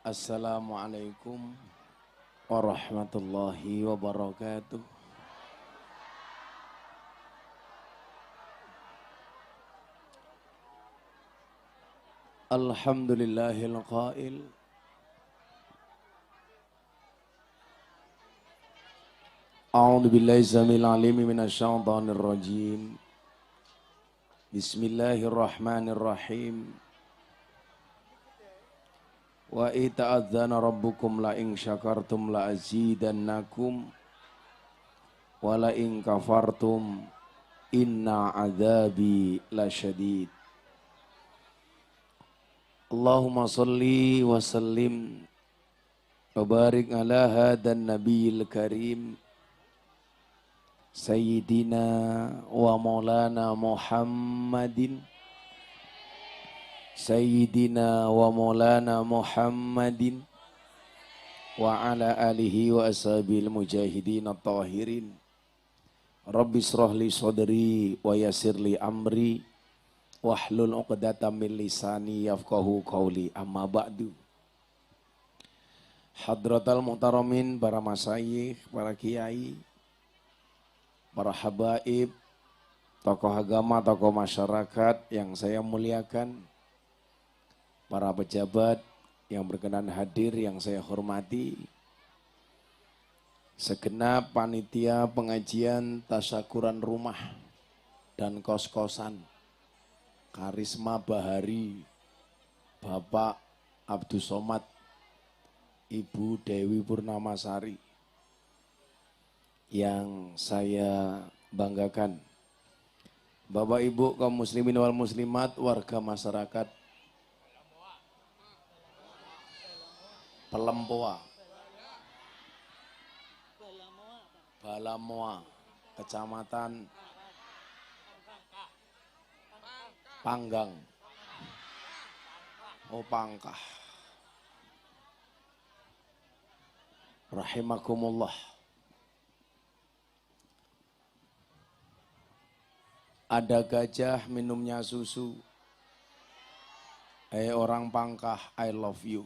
Assalamualaikum warahmatullahi wabarakatuh. Alhamdulillahil qail A'udzu billahi samil alim minasyaitonir rajim. Bismillahirrahmanirrahim. Wa ita'adzana rabbukum la in syakartum la azidannakum wa la in kafartum inna adzabi lasyadid. Allahumma salli wa sallim wa barik ala hadan nabiyil karim Sayyidina wa maulana Muhammadin Sayyidina wa maulana Muhammadin wa ala alihi wa ashabil mujahidin at-tahirin. Rabbi israh li sadri wa yassir li amri wahlul 'uqdatam min lisani yafqahu qawli. Amma ba'du. Hadratal muhtaramin, para masyayikh, para kiai, para habaib, tokoh agama, tokoh masyarakat yang saya muliakan, para pejabat yang berkenan hadir yang saya hormati, segenap panitia pengajian tasyakuran rumah dan kos-kosan Karisma Bahari, Bapak Abdus Somad, Ibu Dewi Purnamasari yang saya banggakan, Bapak Ibu kaum muslimin wal muslimat, warga masyarakat Pelempoa, Balamoa, Kecamatan Panggang, Pangkah. Rahimakumullah. Ada gajah minumnya susu. Orang Pangkah, I love you.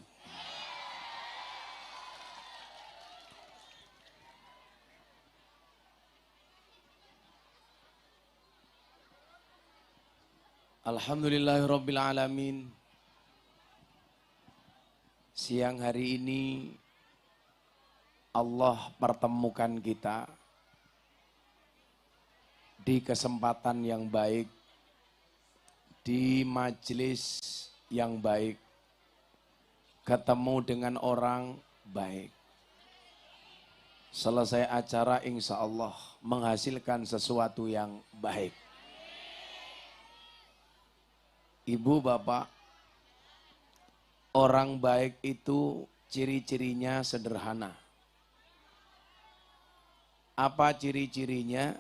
Alhamdulillahirabbil alamin. Siang hari ini Allah pertemukan kita di kesempatan yang baik, di majelis yang baik, ketemu dengan orang baik. Selesai acara insya Allah menghasilkan sesuatu yang baik. Ibu, bapak, orang baik itu ciri-cirinya sederhana. Apa ciri-cirinya?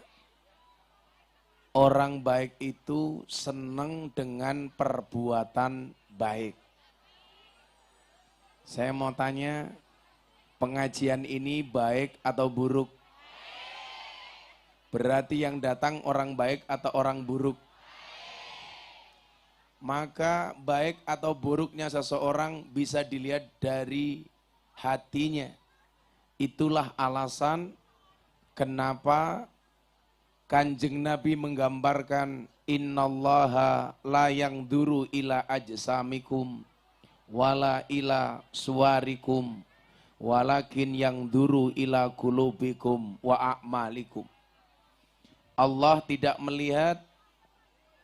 Orang baik itu senang dengan perbuatan baik. Saya mau tanya, pengajian ini baik atau buruk? Berarti yang datang orang baik atau orang buruk? Maka baik atau buruknya seseorang bisa dilihat dari hatinya. Itulah alasan kenapa Kanjeng Nabi menggambarkan innallaha la yangduru ila ajsamikum wala ila suwarikum walakin yangduru ila qulubikum wa a'malikum. Allah tidak melihat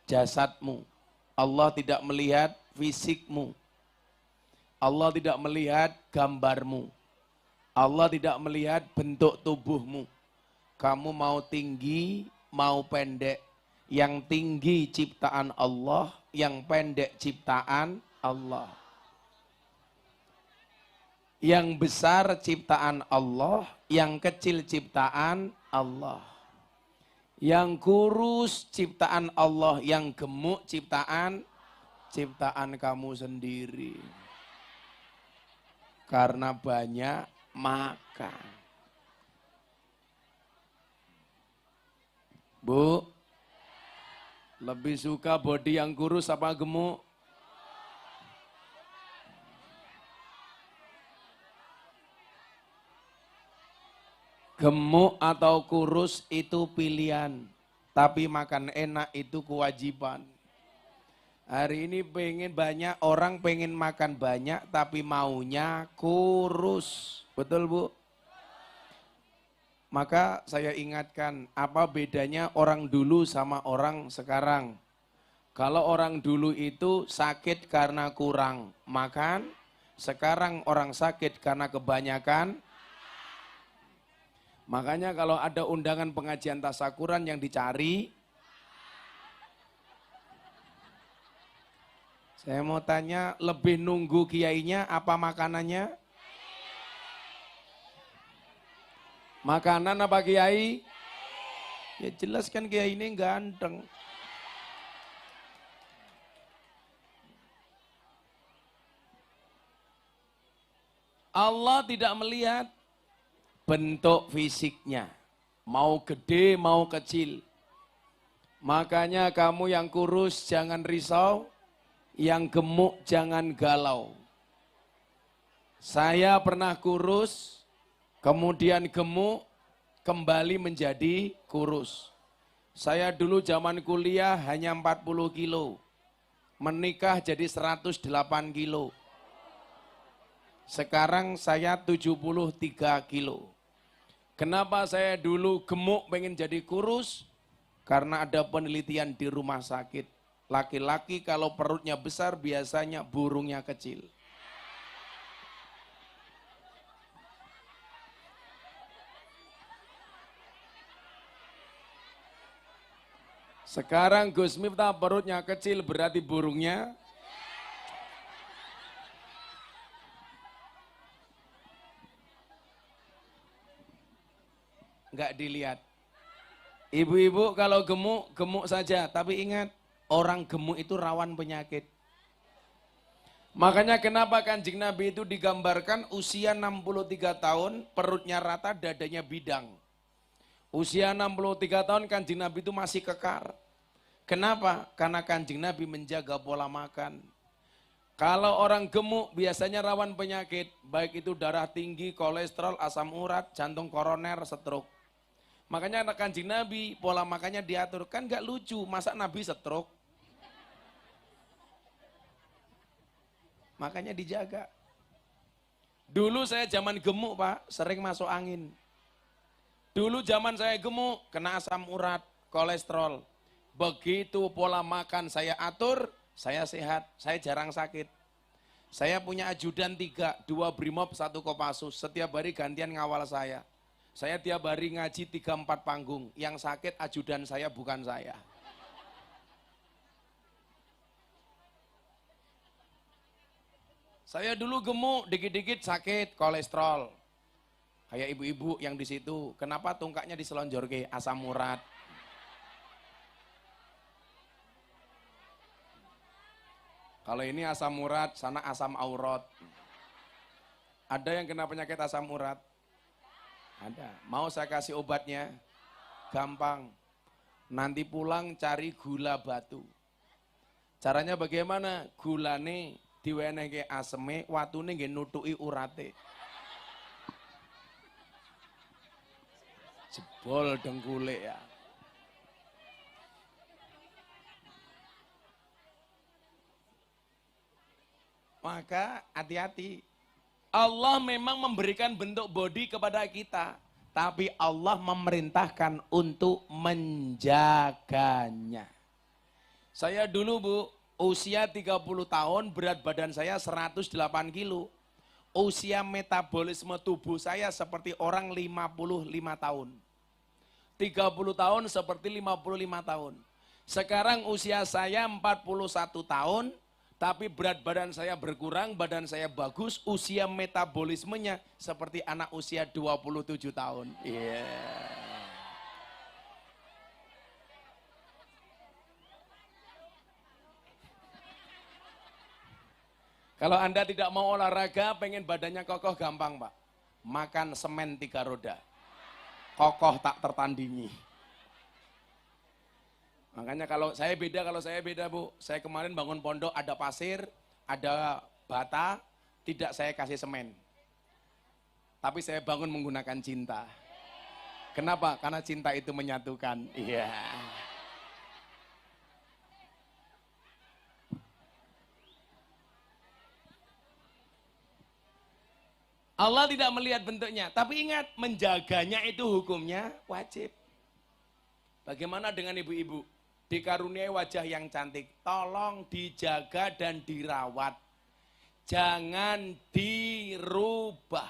jasadmu, Allah tidak melihat fisikmu, Allah tidak melihat gambarmu, Allah tidak melihat bentuk tubuhmu. Kamu mau tinggi, mau pendek, yang tinggi ciptaan Allah, yang pendek ciptaan Allah. Yang besar ciptaan Allah, yang kecil ciptaan Allah. Yang kurus ciptaan Allah, yang gemuk ciptaan kamu sendiri. Karena banyak makan. Bu, lebih suka body yang kurus apa gemuk? Gemuk atau kurus itu pilihan, tapi makan enak itu kewajiban. Hari ini banyak orang pengen makan banyak, tapi maunya kurus. Betul Bu? Maka saya ingatkan, apa bedanya orang dulu sama orang sekarang? Kalau orang dulu itu sakit karena kurang makan, sekarang orang sakit karena kebanyakan. Makanya kalau ada undangan pengajian tasyakuran yang dicari, saya mau tanya, lebih nunggu kiainya apa makanannya? Makanan apa kiai? Ya jelas kan kiai ini ganteng. Allah tidak melihat bentuk fisiknya, mau gede, mau kecil. Makanya kamu yang kurus jangan risau, yang gemuk jangan galau. Saya pernah kurus, kemudian gemuk, kembali menjadi kurus. Saya dulu zaman kuliah hanya 40 kilo, menikah jadi 108 kilo. Sekarang saya 73 kilo. Kenapa saya dulu gemuk pengen jadi kurus? Karena ada penelitian di rumah sakit. Laki-laki kalau perutnya besar biasanya burungnya kecil. Sekarang Gus Miftah perutnya kecil berarti burungnya nggak dilihat. Ibu-ibu kalau gemuk, gemuk saja. Tapi ingat, orang gemuk itu rawan penyakit. Makanya kenapa Kanjeng Nabi itu digambarkan usia 63 tahun, perutnya rata, dadanya bidang. Usia 63 tahun Kanjeng Nabi itu masih kekar. Kenapa? Karena Kanjeng Nabi menjaga pola makan. Kalau orang gemuk biasanya rawan penyakit, baik itu darah tinggi, kolesterol, asam urat, jantung koroner, stroke. Makanya Kanjeng Nabi pola makannya diatur, kan gak lucu, masa Nabi stroke? Makanya dijaga. Dulu saya zaman gemuk Pak, sering masuk angin. Dulu zaman saya gemuk, kena asam urat, kolesterol. Begitu pola makan saya atur, saya sehat, saya jarang sakit. Saya punya ajudan 3, 2 Brimob, 1 Kopassus, setiap hari gantian ngawal saya. Saya tiap hari ngaji 3-4 panggung, yang sakit ajudan saya bukan saya. Saya dulu gemuk, dikit-dikit sakit, kolesterol. Kayak ibu-ibu yang di situ, kenapa tungkaknya diselonjorke, asam urat. Kalau ini asam urat, sana asam aurat. Ada yang kena penyakit asam urat? Ada. Mau saya kasih obatnya? Gampang. Nanti pulang cari gula batu. Caranya bagaimana? Gulane diwenehke aseme, watune nggih nutuki urate. Jebol dengkule ya. Maka hati-hati. Allah memang memberikan bentuk body kepada kita, tapi Allah memerintahkan untuk menjaganya. Saya dulu Bu, usia 30 tahun, berat badan saya 108 kilo. Usia metabolisme tubuh saya seperti orang 55 tahun. 30 tahun seperti 55 tahun. Sekarang usia saya 41 tahun, tapi berat badan saya berkurang, badan saya bagus, usia metabolismenya seperti anak usia 27 tahun. Iya. Yeah. Kalau Anda tidak mau olahraga, pengen badannya kokoh, gampang Pak. Makan semen 3 roda. Kokoh tak tertandingi. Makanya kalau saya beda Bu. Saya kemarin bangun pondok ada pasir, ada bata, tidak saya kasih semen. Tapi saya bangun menggunakan cinta. Kenapa? Karena cinta itu menyatukan. Iya. Allah tidak melihat bentuknya, tapi ingat, menjaganya itu hukumnya wajib. Bagaimana dengan ibu-ibu? Dikaruniai wajah yang cantik, tolong dijaga dan dirawat. Jangan dirubah.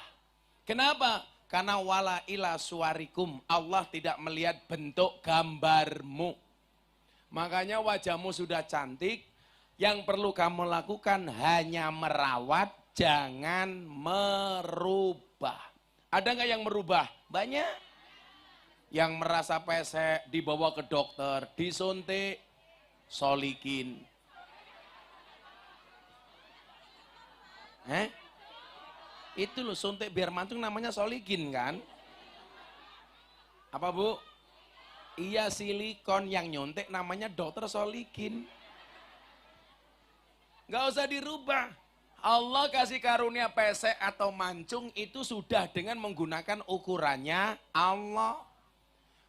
Kenapa? Karena wala ila suwarikum, Allah tidak melihat bentuk gambarmu. Makanya wajahmu sudah cantik, yang perlu kamu lakukan hanya merawat, jangan merubah. Ada nggak yang merubah? Banyak. Yang merasa pesek dibawa ke dokter, disuntik, solikin. Itu loh, suntik biar mancung namanya solikin kan? Apa bu? Iya, silikon. Yang nyuntik namanya dokter solikin. Nggak usah dirubah. Allah kasih karunia pesek atau mancung itu sudah dengan menggunakan ukurannya Allah.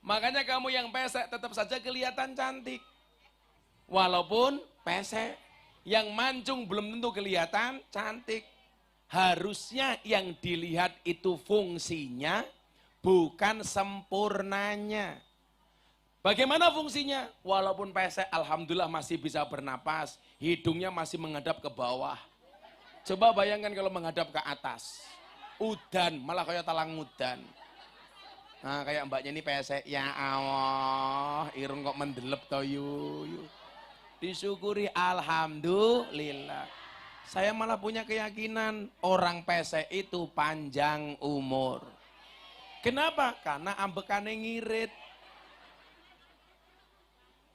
Makanya kamu yang pesek tetap saja kelihatan cantik. Walaupun pesek. Yang mancung belum tentu kelihatan cantik. Harusnya yang dilihat itu fungsinya, bukan sempurnanya. Bagaimana fungsinya? Walaupun pesek, alhamdulillah masih bisa bernapas, hidungnya masih menghadap ke bawah. Coba bayangkan kalau menghadap ke atas. Udan, malah kayak talang udan. Nah, kayak mbaknya ini pesek, ya Allah, irung kok mendelep toh yu. Disyukuri, alhamdulillah. Saya malah punya keyakinan orang pesek itu panjang umur. Kenapa? Karena ambekannya ngirit.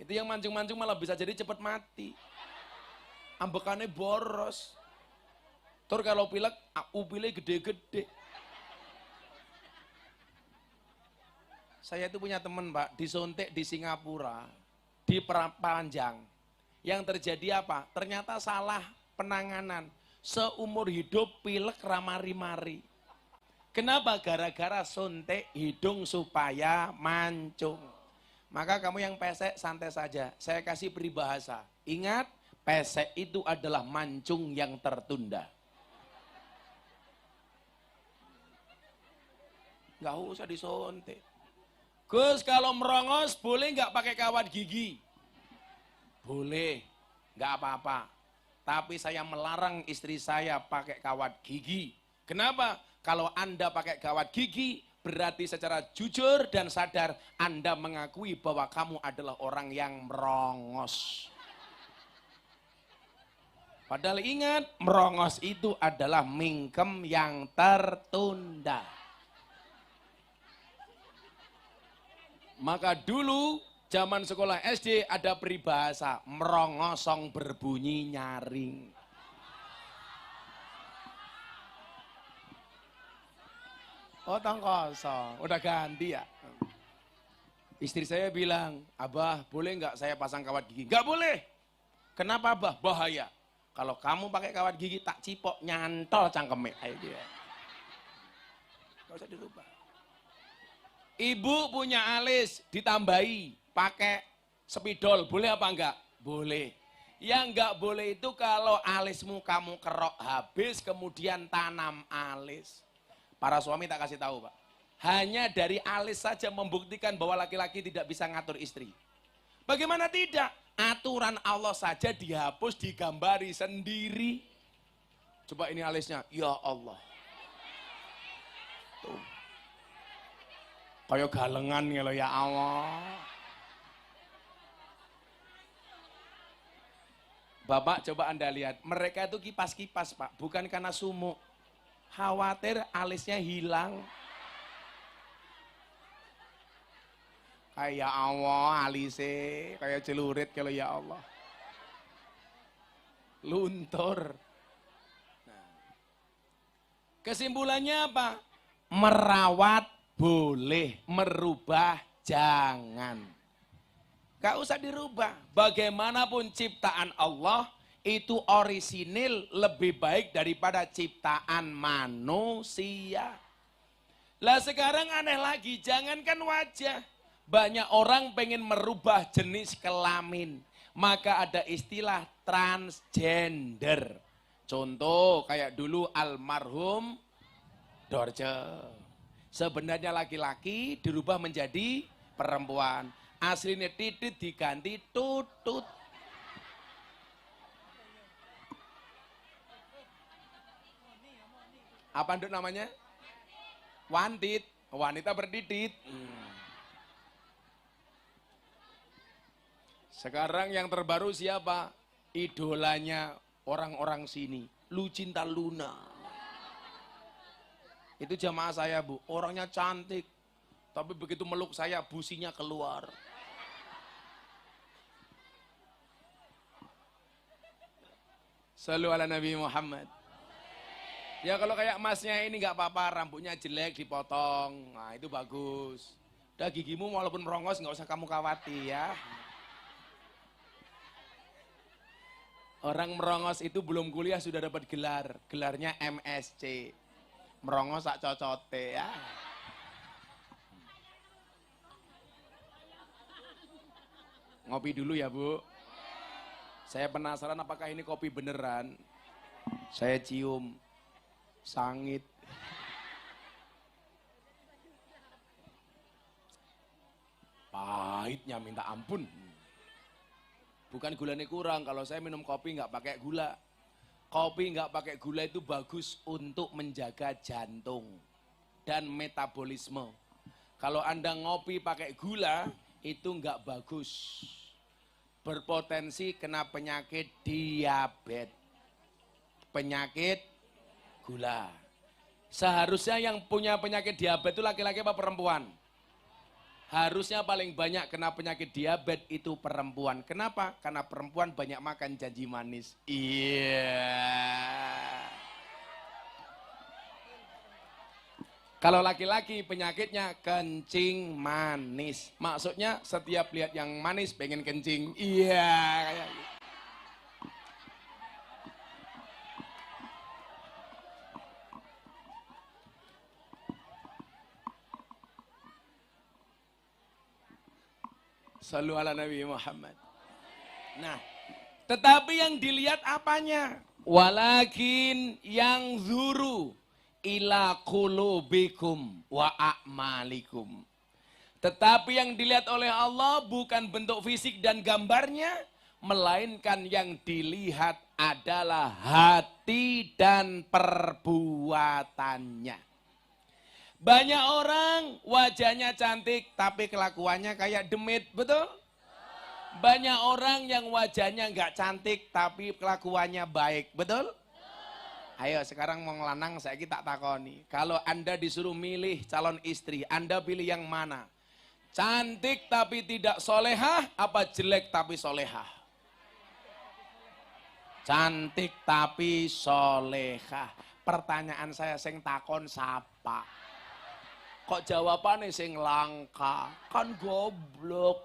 Itu yang mancung-mancung malah bisa jadi cepat mati. Ambekannya boros. Terus kalau pilek, upilnya gede-gede. Saya itu punya teman Pak, disuntik di Singapura, di Panjang. Yang terjadi apa? Ternyata salah penanganan. Seumur hidup pilek ramari-mari. Kenapa? Gara-gara suntik hidung supaya mancung. Maka kamu yang pesek santai saja. Saya kasih peribahasa. Ingat, pesek itu adalah mancung yang tertunda. Nggak usah disuntik. Gus, kalau merongos boleh nggak pakai kawat gigi? Boleh, nggak apa-apa. Tapi saya melarang istri saya pakai kawat gigi. Kenapa? Kalau Anda pakai kawat gigi, berarti secara jujur dan sadar Anda mengakui bahwa kamu adalah orang yang merongos. Padahal ingat, merongos itu adalah mingkem yang tertunda. Maka dulu zaman sekolah SD ada peribahasa, merongosong berbunyi nyaring. Oh, tong kosong, udah ganti ya. Istri saya bilang, Abah boleh nggak saya pasang kawat gigi? Nggak boleh. Kenapa Abah? Bahaya. Kalau kamu pakai kawat gigi tak cipok, nyantol cangkeme. Ayo dia. Nggak usah dirubah. Ibu punya alis ditambahi pakai spidol, boleh apa enggak? Boleh. Yang enggak boleh itu kalau alismu kamu kerok habis kemudian tanam alis. Para suami tak kasih tahu Pak. Hanya dari alis saja membuktikan bahwa laki-laki tidak bisa ngatur istri. Bagaimana tidak? Aturan Allah saja dihapus, digambari sendiri. Coba ini alisnya, ya Allah. Tuh. Kayak galengan kalau ya Allah. Bapak coba Anda lihat, mereka itu kipas-kipas Pak, bukan karena sumuk. Khawatir alisnya hilang. Kayak Allah alisnya, kayak celurit kalau ya Allah. Luntur. Nah. Kesimpulannya apa? Merawat boleh, merubah jangan. Gak usah dirubah. Bagaimanapun ciptaan Allah itu orisinil lebih baik daripada ciptaan manusia. Lah sekarang aneh lagi, jangankan wajah. Banyak orang pengen merubah jenis kelamin. Maka ada istilah transgender. Contoh kayak dulu almarhum Dorce. Sebenarnya laki-laki dirubah menjadi perempuan. Aslinya titit diganti tutut. Apa nduk namanya? Wantit. Wanita bertitit. Sekarang yang terbaru siapa? Idolanya orang-orang sini. Lucinta Luna. Itu jamaah saya, Bu. Orangnya cantik. Tapi begitu meluk saya, businya keluar. Sallu ala Nabi Muhammad. Ya kalau kayak masnya ini nggak apa-apa, rambutnya jelek dipotong. Nah itu bagus. Udah gigimu walaupun merongos nggak usah kamu khawatir ya. Orang merongos itu belum kuliah sudah dapat gelar. Gelarnya MSc. Merongos sak cocote ya. Ngopi dulu ya Bu. Saya penasaran apakah ini kopi beneran. Saya cium. Sangit. Pahitnya minta ampun. Bukan gulanya kurang, kalau saya minum kopi nggak pakai gula. Kopi nggak pakai gula itu bagus untuk menjaga jantung dan metabolisme. Kalau Anda ngopi pakai gula, itu nggak bagus. Berpotensi kena penyakit diabetes. Penyakit gula. Seharusnya yang punya penyakit diabetes itu laki-laki apa perempuan? Harusnya paling banyak kena penyakit diabetes itu perempuan. Kenapa? Karena perempuan banyak makan janji manis. Iya. Kalau laki-laki penyakitnya kencing manis. Maksudnya setiap lihat yang manis pengen kencing. Iya. Kayak gitu. Sallu ala Nabi Muhammad. Nah, tetapi yang dilihat apanya? Walakin yang zuru ila qulubikum wa a'malikum. Tetapi yang dilihat oleh Allah bukan bentuk fisik dan gambarnya, melainkan yang dilihat adalah hati dan perbuatannya. Banyak orang wajahnya cantik tapi kelakuannya kayak demit, betul? Banyak orang yang wajahnya nggak cantik tapi kelakuannya baik, betul? Ayo sekarang mau ngelanang saya tak takoni. Kalau Anda disuruh milih calon istri, Anda pilih yang mana? Cantik tapi tidak solehah, apa jelek tapi solehah? Cantik tapi solehah. Pertanyaan saya sing takon sapa? Kok jawabannya sing langka? Kan goblok.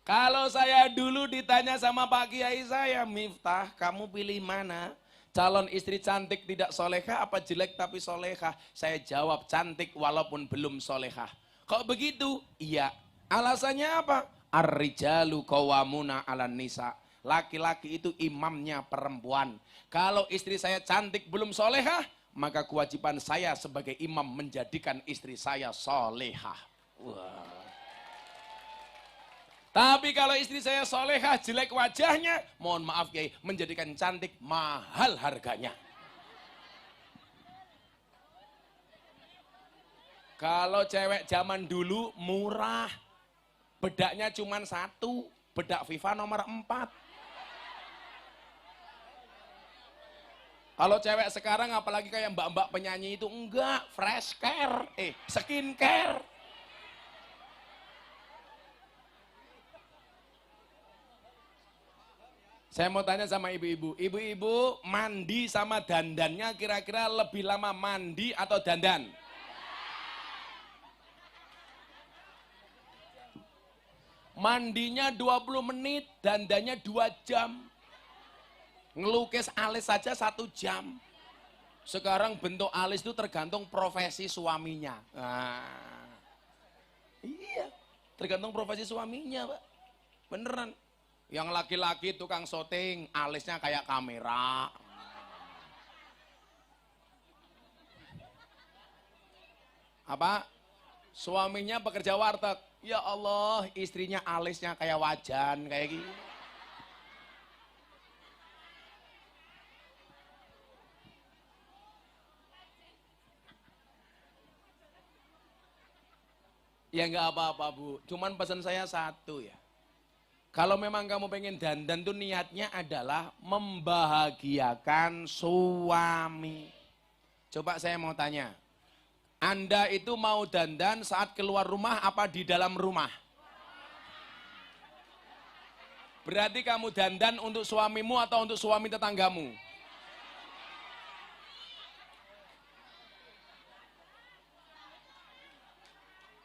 Kalau saya dulu ditanya sama Pak Kiai saya, Miftah, kamu pilih mana? Calon istri cantik tidak solehah apa jelek tapi solehah? Saya jawab cantik walaupun belum solehah. Kok begitu? Iya. Alasannya apa? Ar-rijalu qawwamuna 'alan nisa. Laki-laki itu imamnya perempuan. Kalau istri saya cantik belum solehah, maka kewajiban saya sebagai imam menjadikan istri saya solehah. Wah. Tapi kalau istri saya solehah, jelek wajahnya, mohon maaf Kiai, menjadikan cantik mahal harganya. Kalau cewek zaman dulu murah, bedaknya cuma satu, bedak FIFA nomor 4. Kalau cewek sekarang apalagi kayak mbak-mbak penyanyi itu enggak, fresh care, skin care. Saya mau tanya sama ibu-ibu, ibu-ibu mandi sama dandannya kira-kira lebih lama mandi atau dandan? Mandinya 20 menit, dandannya 2 jam. Ngelukis alis saja 1 jam. Sekarang bentuk alis itu tergantung profesi suaminya. Nah, iya, tergantung profesi suaminya, Pak. Beneran. Yang laki-laki tukang syuting, alisnya kayak kamera. Apa? Suaminya pekerja warteg. Ya Allah, istrinya alisnya kayak wajan, kayak gitu. Ya nggak apa-apa Bu, cuman pesan saya satu ya. Kalau memang kamu pengen dandan tuh niatnya adalah membahagiakan suami. Coba saya mau tanya, Anda itu mau dandan saat keluar rumah apa di dalam rumah? Berarti kamu dandan untuk suamimu atau untuk suami tetanggamu?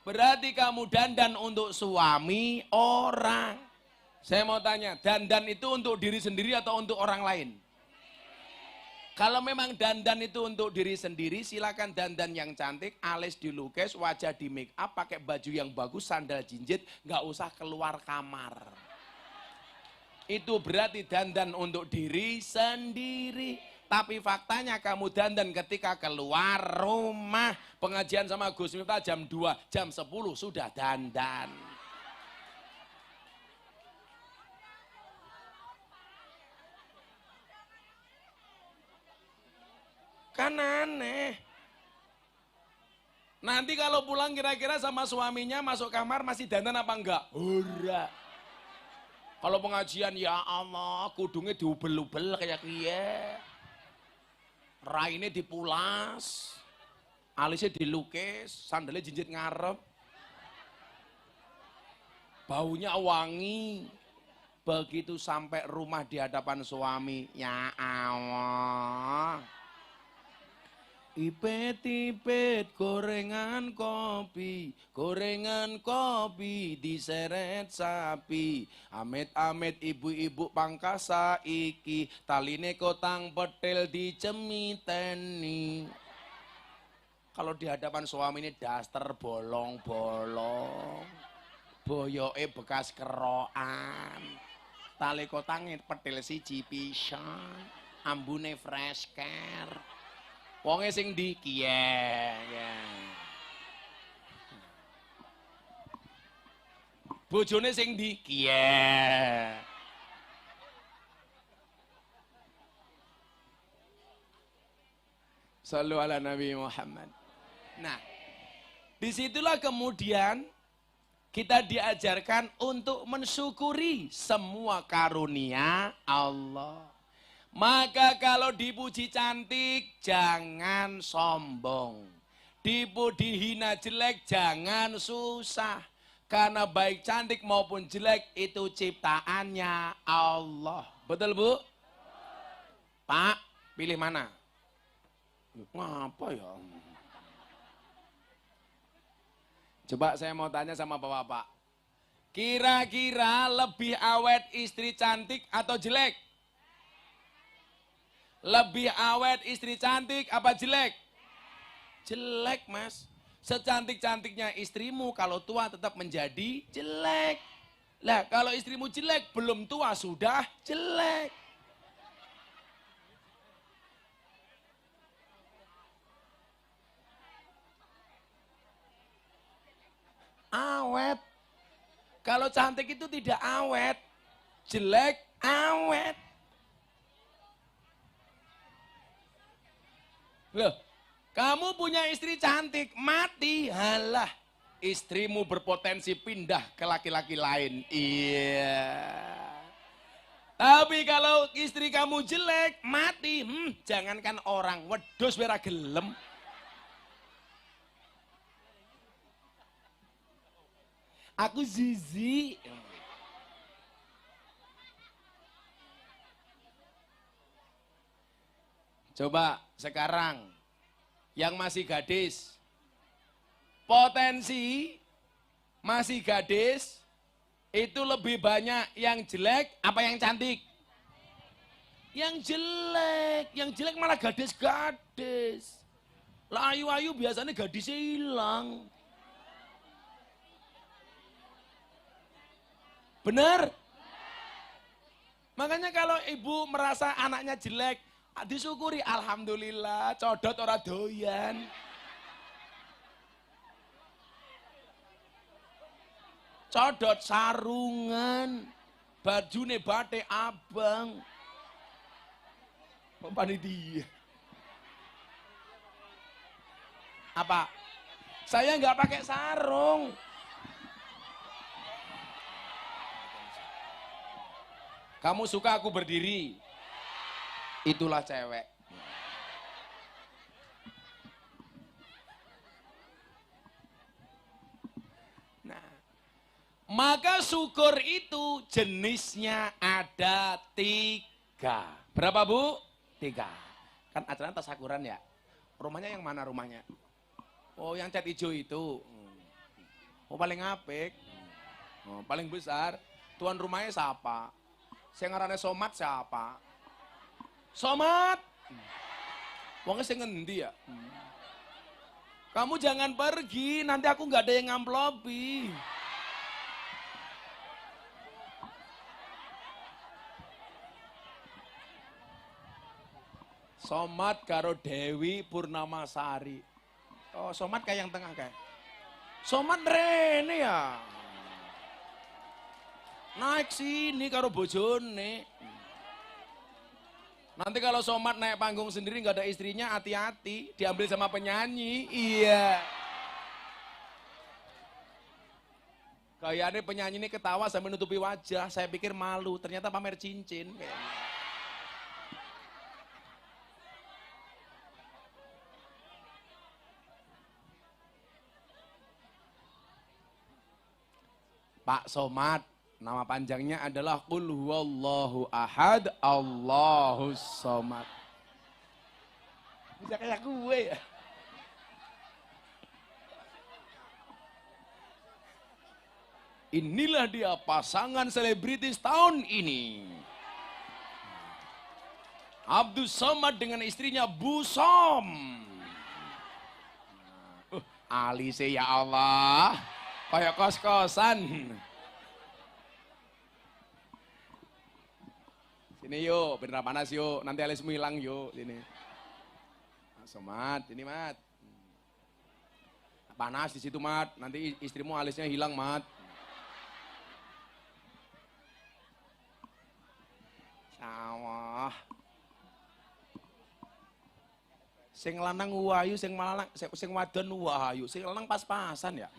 Berarti kamu dandan untuk suami orang. Saya mau tanya, dandan itu untuk diri sendiri atau untuk orang lain? Kalau memang dandan itu untuk diri sendiri, silakan dandan yang cantik, alis dilukis, wajah di make up, pakai baju yang bagus, sandal jinjit, nggak usah keluar kamar. Itu berarti dandan untuk diri sendiri. Tapi faktanya kamu dandan ketika keluar rumah. Pengajian sama Gus Miftah jam 2, jam 10 sudah dandan. Kan aneh. Nanti kalau pulang kira-kira sama suaminya masuk kamar masih dandan apa enggak? Ora. Kalau pengajian ya Allah, kudungnya diubel-ubel kayak kia. Raine dipulas, alisnya dilukis, sandalnya jinjit ngarep. Baunya wangi. Begitu sampai rumah di hadapan suami, ya Allah. Ipet-ipet gorengan kopi diseret sapi. Amit-amit ibu-ibu pangkasa iki, taline kotang petel dicemiteni. Kalau di hadapan suami ini daster bolong-bolong, boyoke bekas keroan, tali kotangnya petel siji pisan, ambune fresh care. Wonge sing di kiye. Bojone sing di kiye. Sallu ala Nabi Muhammad. Nah, disitulah kemudian kita diajarkan untuk mensyukuri semua karunia Allah. Maka kalau dipuji cantik, jangan sombong. Dihina jelek, jangan susah. Karena baik cantik maupun jelek itu ciptaannya Allah. Betul Bu? Pak, pilih mana? Ngapa ya? Coba saya mau tanya sama Bapak-Bapak. Kira-kira lebih awet istri cantik atau jelek? Lebih awet istri cantik apa jelek? Jelek Mas. Secantik-cantiknya istrimu kalau tua tetap menjadi jelek. Lah kalau istrimu jelek belum tua sudah jelek. Awet. Kalau cantik itu tidak awet. Jelek awet. Loh, kamu punya istri cantik, mati, halah. Istrimu berpotensi pindah ke laki-laki lain. Iya. Tapi kalau istri kamu jelek, mati, jangankan orang, wedhus ora gelem. Aku zizi. Coba sekarang yang masih gadis, potensi masih gadis itu lebih banyak yang jelek apa yang cantik? Yang jelek malah gadis-gadis. Lah ayu-ayu biasanya gadisnya hilang. Benar? Makanya kalau ibu merasa anaknya jelek, disyukuri, alhamdulillah, codot ora doyan. Codot sarungan, bajune batik abang. Kok panitia? Apa? Saya nggak pakai sarung. Kamu suka aku berdiri? Itulah cewek. Nah, maka syukur itu jenisnya ada 3. Berapa Bu? 3. Kan acara tasakuran ya. Rumahnya yang mana rumahnya? Oh, yang cat hijau itu. Oh, paling apik. Oh, paling besar. Tuan rumahnya siapa? Saya ngarane Somat siapa? Somat. Wongnya sing ngendi ya? Kamu jangan pergi, nanti aku nggak ada yang ngamplopi. Somat karo Dewi Purnamasari. Oh, Somat kayak yang tengah kayak. Somat rene ya. Naik sini karo bojone. Nanti kalau Somat naik panggung sendiri nggak ada istrinya, hati-hati, diambil sama penyanyi. Iya. Kayaknya penyanyi ini ketawa sambil nutupi wajah. Saya pikir malu, ternyata pamer cincin. Pak Somat, nama panjangnya adalah Qul huwallahu ahad, Allahus somad. Bisa kayak gue ya. Inilah dia pasangan selebritis tahun ini. Abdus Somad dengan istrinya Bu Som. Alise ya Allah. Kayak kos-kosan. Sini yuk, bener panas yuk. Nanti alismu hilang yuk. Sini. Mas Mat, ini Mat. Panas di situ Mat. Nanti istrimu alisnya hilang Mat. Sawah. Sing lanang wayu, sing wadon wayu, sing lanang pas-pasan ya.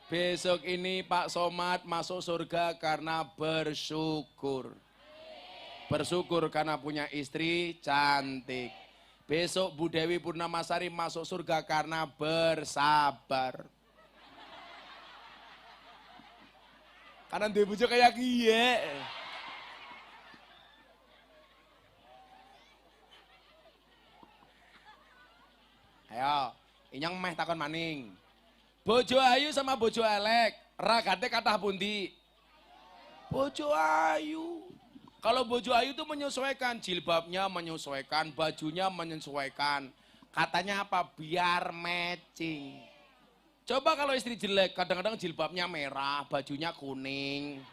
Besok ini Pak Somad masuk surga karena bersyukur. Bersyukur karena punya istri cantik. Besok Bu Dewi Purnamasari masuk surga karena bersabar. Karena dia bujuk kayak gie. Ayo, inyang meh takon maning. Bojo ayu sama bojo elek, ragate kathah pundi? Bojo ayu. Kalau bojo ayu itu menyesuaikan, jilbabnya menyesuaikan, bajunya menyesuaikan. Katanya apa? Biar matching. Coba kalau istri jelek, kadang-kadang jilbabnya merah, bajunya kuning,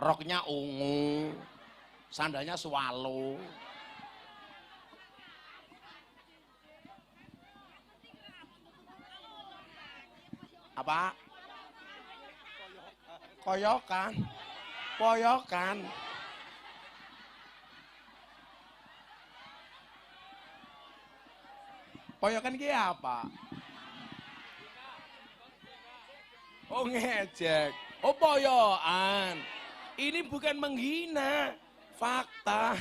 roknya ungu, sandalnya swallow. Apa? Koyokan. Poyokan. Poyokan ki apa? Oh ngejek. Oh poyokan. Ini bukan menghina, fakta.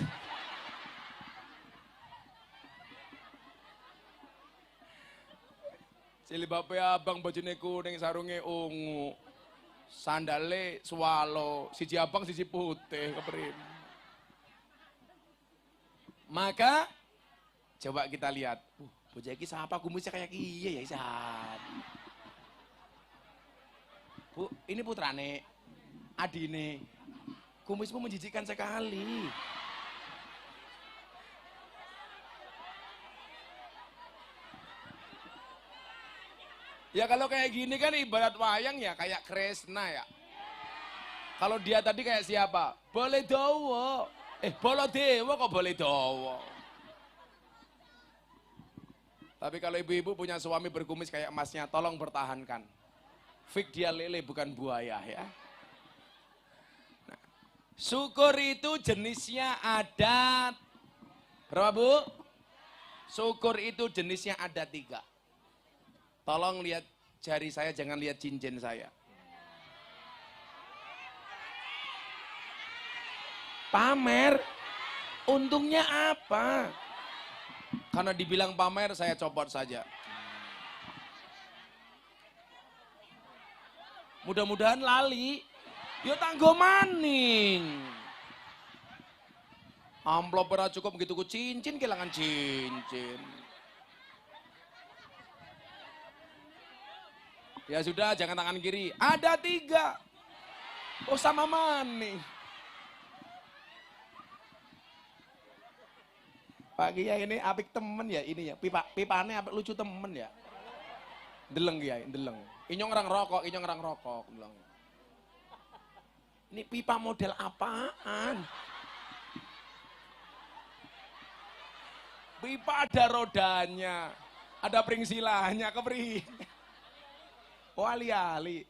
Jilbabe abang bajune kuning, sarunge ungu. Sandale swallow, siji abang siji putih keperim. Maka coba kita lihat, bocah iki sapa kumisnya kayak kiye ya isan. Bu, ini putrane, adine, kumismu menjijikkan sekali. Ya kalau kayak gini kan ibarat wayang ya, kayak Kresna ya. Kalau dia tadi kayak siapa? Boleh dowo. Bolodewo kok boleh dowo. Tapi kalau ibu-ibu punya suami berkumis kayak emasnya, tolong pertahankan. Fik dia lele bukan buaya ya. Nah, syukur itu jenisnya ada berapa Bu? Syukur itu jenisnya ada 3. Tolong lihat jari saya, jangan lihat cincin saya. Pamer, untungnya apa? Karena dibilang pamer, saya copot saja. Mudah-mudahan lali. Yo tanggo maning. Amplop ora cukup begitu ku cincin, kehilangan cincin. Ya sudah, jangan tangan kiri. Ada 3. Oh sama maning. Pak Kiai ini apik temen ya ini ya. Pipane apik lucu temen ya. Deleng Kiai, deleng. Inyong orang rokok, deleng. Ini pipa model apaan? Pipa ada rodanya, ada peringsilahnya, kepri. Oh ali-ali.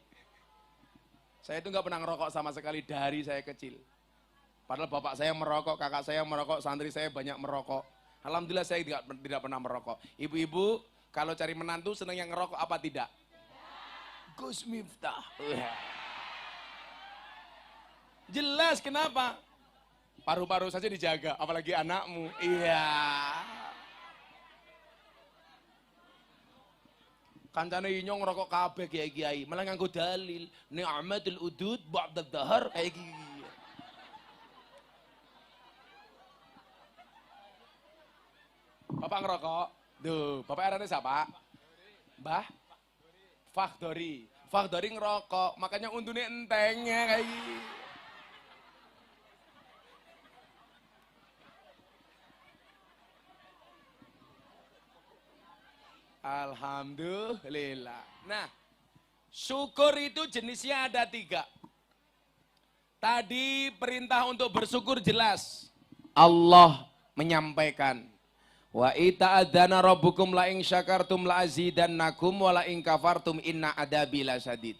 Saya itu nggak pernah ngerokok sama sekali dari saya kecil. Padahal bapak saya merokok, kakak saya merokok, santri saya banyak merokok. Alhamdulillah saya tidak pernah merokok. Ibu-ibu kalau cari menantu senang yang ngerokok apa tidak? Gus Miftah. Jelas kenapa? Paru-paru saja dijaga, apalagi anakmu. Iya. Kancane inyong ngerokok kabeh kiai-kiai, malah nganggo dalil ni'matul udud ba'da dhahar kayak gini. Bapak ngerokok? Duh, bapak arane siapa? Mbah? Fakhdori. Fakhdori ngerokok, makanya untune entengnya kayak gini. Alhamdulillah. Nah, syukur itu jenisnya ada 3. Tadi perintah untuk bersyukur jelas. Allah menyampaikan. Wa ita'adzana rabbukum la in syakartum la azidannakum wa la in kafartum inna adabi lasyadid.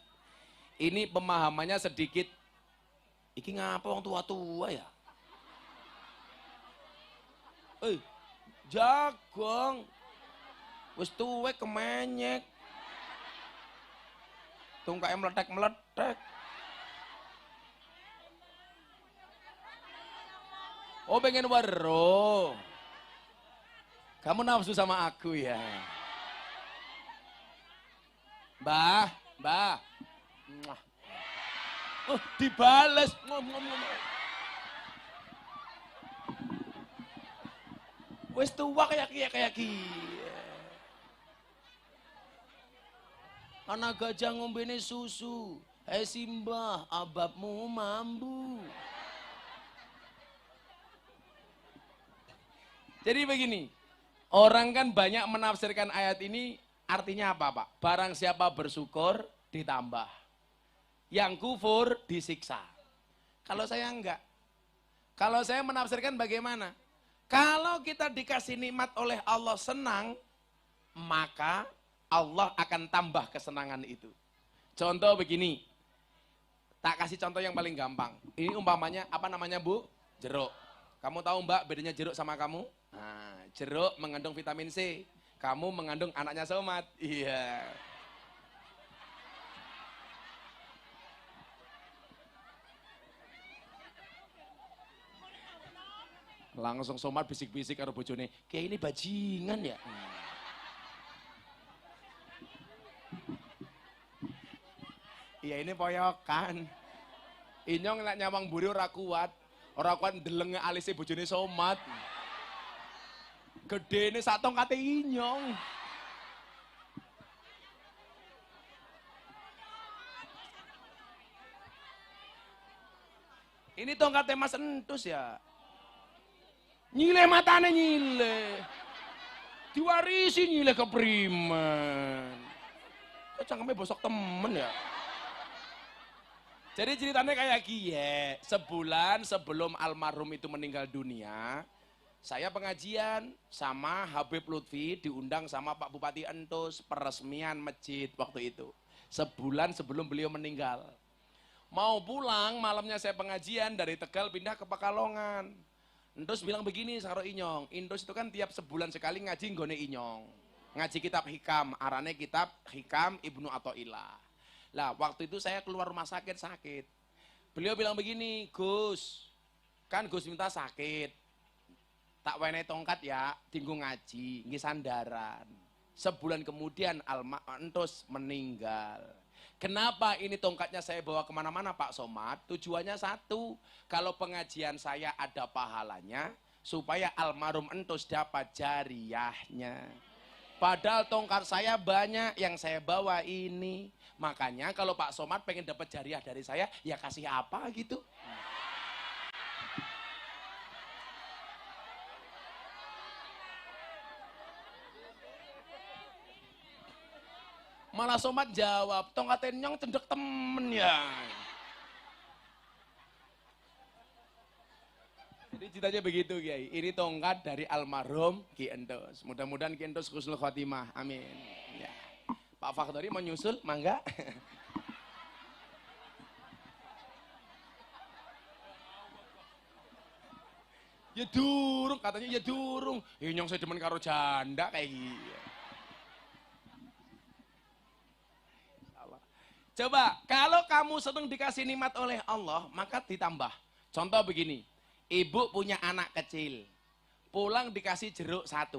Ini pemahamannya sedikit. Iki ngapa wong tua-tua ya? Jagong. Wis tuwek kemenyek. Tungkae meletek-meletek. Oh pengen weruh. Kamu nafsu sama aku ya. Mbah. Oh dibales. Wis tua kayak anak gajah ngombene susu. Simbah, ababmu mambu. Jadi begini, orang kan banyak menafsirkan ayat ini artinya apa Pak? Barang siapa bersyukur ditambah. Yang kufur disiksa. Kalau saya enggak. Kalau saya menafsirkan bagaimana? Kalau kita dikasih nikmat oleh Allah senang, maka Allah akan tambah kesenangan itu. Contoh begini, tak kasih contoh yang paling gampang. Ini umpamanya, apa namanya Bu? Jeruk. Kamu tahu Mbak bedanya jeruk sama kamu? Nah, jeruk mengandung vitamin C. Kamu mengandung anaknya Somat. Iya. Langsung Somat bisik-bisik karo bojone, kayak ini bajingan ya. Iya ini poyokan. Inyong lek nyawang mburi ora kuat ndeleng alise bojone Somat. Gedene satong kate inyong. Ini tongkatnya Mas Entus ya. Nyile matane nyile. Diwarisi nyile ke Priman. Kok cangkemnya bosok temen ya? Jadi ceritanya kayak gini, sebulan sebelum almarhum itu meninggal dunia, saya pengajian sama Habib Lutfi, diundang sama Pak Bupati Entus, peresmian masjid waktu itu. Sebulan sebelum beliau meninggal. Mau pulang, malamnya saya pengajian dari Tegal pindah ke Pekalongan. Entus bilang begini, Saro Inyong, Entus itu kan tiap sebulan sekali ngaji nggone Inyong. Ngaji kitab Hikam, arane kitab Hikam Ibnu Athaillah. Lah waktu itu saya keluar rumah sakit. Beliau bilang begini, Gus, kan Gus minta sakit. Tak wenehi tongkat ya, tinggu ngaji, nggih sandaran. Sebulan kemudian Entus meninggal. Kenapa ini tongkatnya saya bawa kemana-mana Pak Somad? Tujuannya satu, kalau pengajian saya ada pahalanya, supaya almarhum Entus dapat jariahnya. Padahal tongkat saya banyak yang saya bawa ini. Makanya kalau Pak Somad pengen dapat jariah dari saya, ya kasih apa gitu. Malah Somad jawab, tongkat Nyong cendek temen ya. Jadi ceritanya begitu Kiai, ini tongkat dari almarhum Ki Entus. Mudah-mudahan Ki Entus husnul khotimah, amin. Ya. Pak Fakhdari mau nyusul, mangga. Ya durung, katanya ya durung. Nyong saya demen karo janda kayak gitu. Coba, kalau kamu senang dikasih nikmat oleh Allah, maka ditambah. Contoh begini, ibu punya anak kecil, pulang dikasih jeruk 1.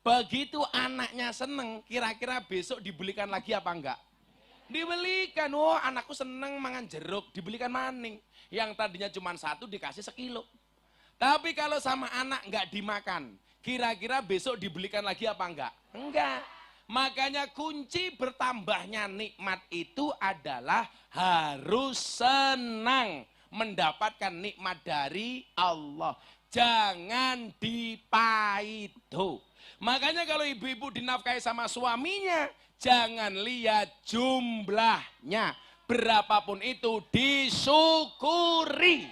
Begitu anaknya seneng, kira-kira besok dibelikan lagi apa enggak? Dibelikan, oh anakku seneng mangan jeruk, dibelikan maning. Yang tadinya cuma 1 dikasih 1 kilo. Tapi kalau sama anak enggak dimakan, kira-kira besok dibelikan lagi apa enggak? Enggak. Makanya kunci bertambahnya nikmat itu adalah harus senang mendapatkan nikmat dari Allah. Jangan dipaido. Makanya kalau ibu-ibu dinafkahi sama suaminya, jangan lihat jumlahnya. Berapapun itu disyukuri.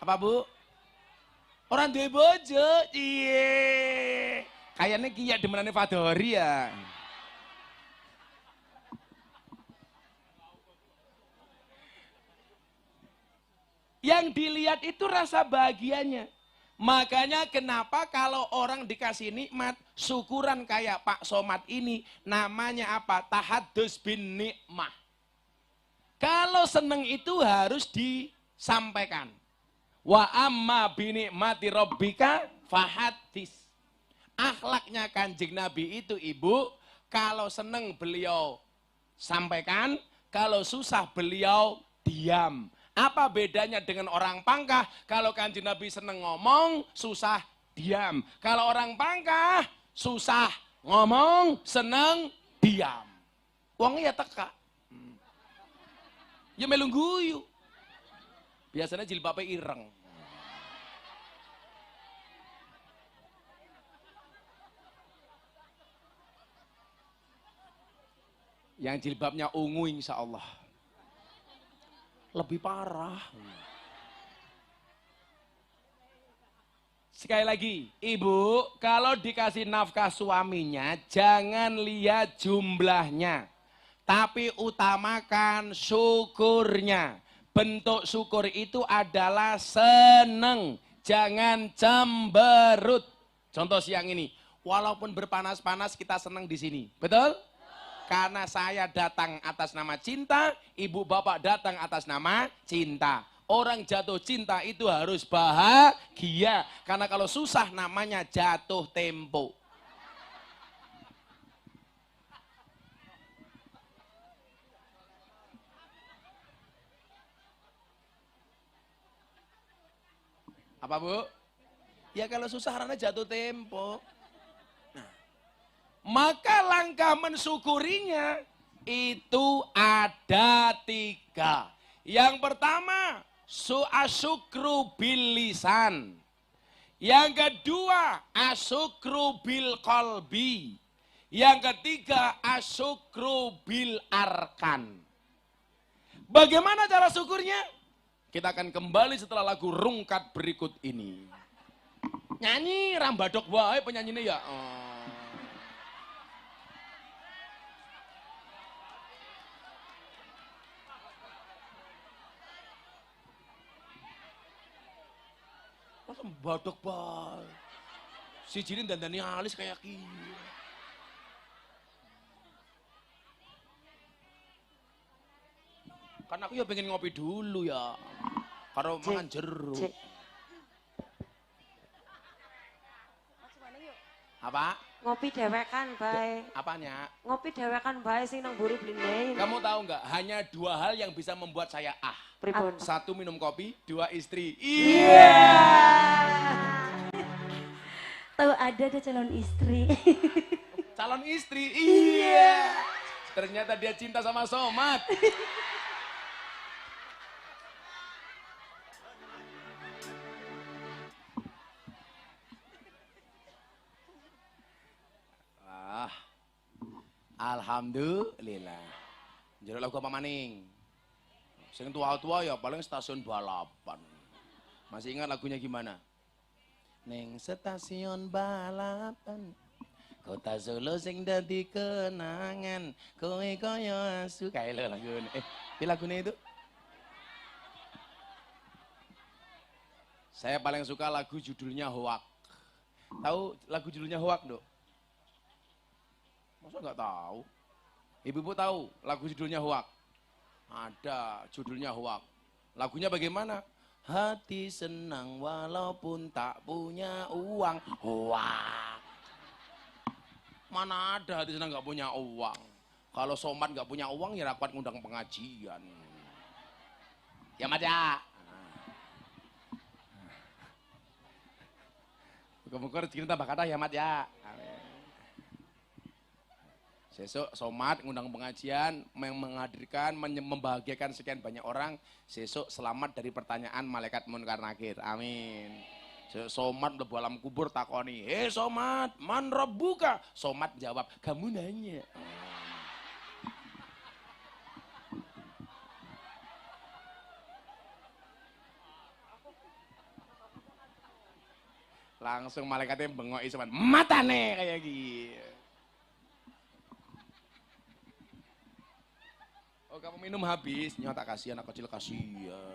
Apa Bu? Orang duwe bojo, iye. Kayaknya kia demenane Fadori ya. Yang dilihat itu rasa bahagianya. Makanya kenapa kalau orang dikasih nikmat, syukuran kayak Pak Somad ini, namanya apa? Tahadus bin nikmah. Kalau seneng itu harus disampaikan. Wa amma binikmati rabbika fahadis. Akhlaknya Kanjeng Nabi itu ibu, kalau seneng beliau sampaikan, kalau susah beliau diam. Apa bedanya dengan orang Pangkah? Kalau Kanjeng Nabi seneng ngomong, susah diam. Kalau orang Pangkah, susah ngomong, seneng diam. Wongnya ya teka. Ya melu guyu. Biasanya jilbabnya ireng. Yang jilbabnya ungu insya Allah. Lebih parah. Sekali lagi, ibu kalau dikasih nafkah suaminya jangan lihat jumlahnya. Tapi utamakan syukurnya. Bentuk syukur itu adalah seneng. Jangan cemberut. Contoh siang ini, walaupun berpanas-panas kita seneng di sini. Betul? Karena saya datang atas nama cinta, ibu bapak datang atas nama cinta. Orang jatuh cinta itu harus bahagia. Karena kalau susah namanya jatuh tempo. Apa Bu? Ya kalau susah karena jatuh tempo. Maka langkah mensyukurinya itu ada 3. Yang pertama, asyukru bil lisan. Yang kedua, asyukru bil qalbi. Yang ketiga, asyukru bil arkan. Bagaimana cara syukurnya? Kita akan kembali setelah lagu rungkat berikut ini. Nyanyi rambadok wae penyanyinya ya. Masa badok bae. Si Jinin dandani alis kayak gini. Kan aku ya pengen ngopi dulu ya. Karo mangan jeruk. Apa? Ngopi dewekan bae. Apanya? Ngopi dewekan bae sing nang buru blindain. Kamu tahu nggak? Hanya 2 hal yang bisa membuat saya Pripun? 1 minum kopi, 2 istri. Iya. Tahu ada calon istri. Calon istri. Iya. Ternyata dia cinta sama Somad. Alhamdulillah. Jadi lagu apa maning? Sing tua-tua ya paling stasiun balapan. Masih ingat lagunya gimana? Neng stasiun balapan, kota Solo sing dadi kenangan, kowe kaya asu. Kayak lo lagune. Ini lagunya itu? Saya paling suka lagu judulnya Hoak. Tahu lagu judulnya Hoak, Dok? Masa nggak tahu? Ibu-ibu tahu lagu judulnya Hoak? Ada judulnya Hoak. Lagunya bagaimana? Hati senang walaupun tak punya uang. Hoak. Mana ada hati senang nggak punya uang? Kalau Somad nggak punya uang ya rapat ngundang pengajian. Ya Mat ya. Muka-muka rezeki tambah kata ya Mat ya. Sesuk Somad ngundang pengajian, menghadirkan, membahagiakan sekian banyak orang. Sesuk selamat dari pertanyaan malaikat munkar nakir. Amin. Sesuk Somad mlebu alam kubur takoni, Somad, man rabbuka?" Somad jawab, "Kamu nanya." Langsung malaikatnya bengoki Somad, "Matane kayak gitu." Oh, kamu minum habis, nyata kasihan, anak kecil kasihan.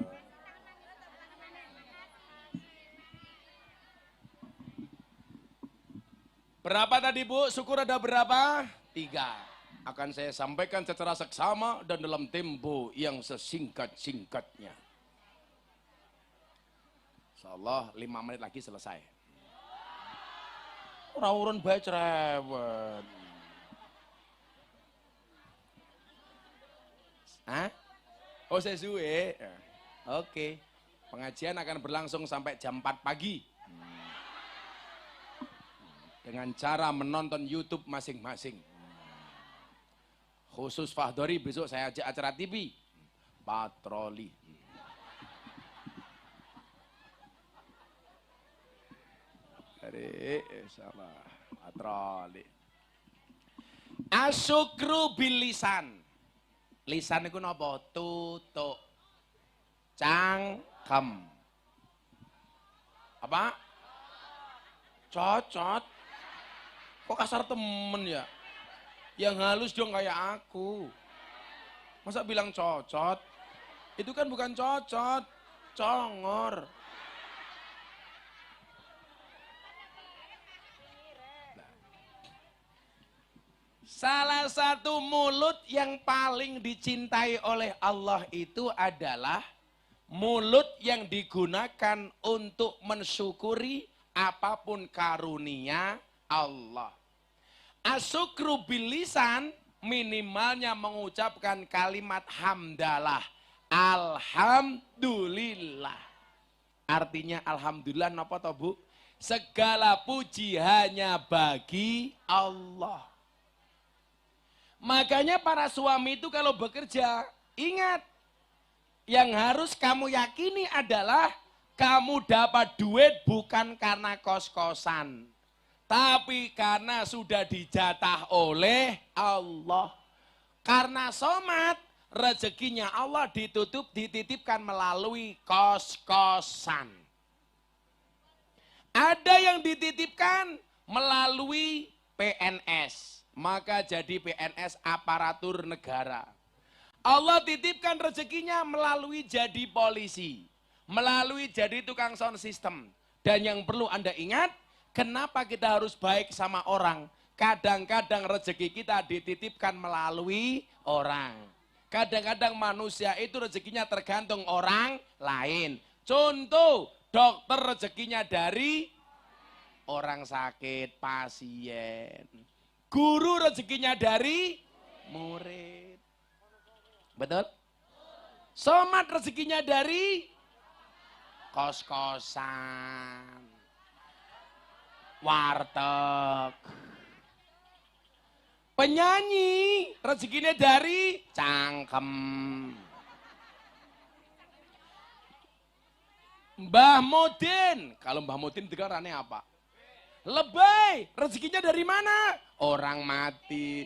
Berapa tadi Bu? Syukur ada berapa? 3. Akan saya sampaikan secara seksama dan dalam tempo yang sesingkat-singkatnya. Insyaallah 5 menit lagi selesai. Orang-orang baik cerewet. Hah? Oh sesuai. Oke. Pengajian akan berlangsung sampai jam 4 pagi. Dengan cara menonton YouTube masing-masing. Khusus Fahdori besok saya ajak acara TV. Patroli. Salah. Patroli. Asyukru bil lisan. Lisan itu napa? Tutuk. Cangkem. Apa? Cocot. Kok kasar temen ya? Yang halus dong kayak aku. Masa bilang cocot? Itu kan bukan cocot. Congor. Salah satu mulut yang paling dicintai oleh Allah itu adalah mulut yang digunakan untuk mensyukuri apapun karunia Allah. Asyukru bil lisan minimalnya mengucapkan kalimat hamdalah. Alhamdulillah. Artinya alhamdulillah napa to Bu? Segala puji hanya bagi Allah. Makanya para suami itu kalau bekerja, ingat, yang harus kamu yakini adalah kamu dapat duit bukan karena kos-kosan. Tapi karena sudah dijatah oleh Allah. Karena somat, rezekinya Allah dititipkan melalui kos-kosan. Ada yang dititipkan melalui PNS, maka jadi PNS aparatur negara. Allah titipkan rezekinya melalui jadi polisi, melalui jadi tukang sound system. Dan yang perlu Anda ingat, kenapa kita harus baik sama orang? Kadang-kadang rezeki kita dititipkan melalui orang. Kadang-kadang manusia itu rezekinya tergantung orang lain. Contoh, dokter rezekinya dari orang sakit, pasien. Guru rezekinya dari murid. Betul? Somat rezekinya dari kos-kosan, warteg. Penyanyi rezekinya dari cangkem. Mbah Modin, kalau Mbah Modin dengarannya apa? Lebay, rezekinya dari mana? Orang mati.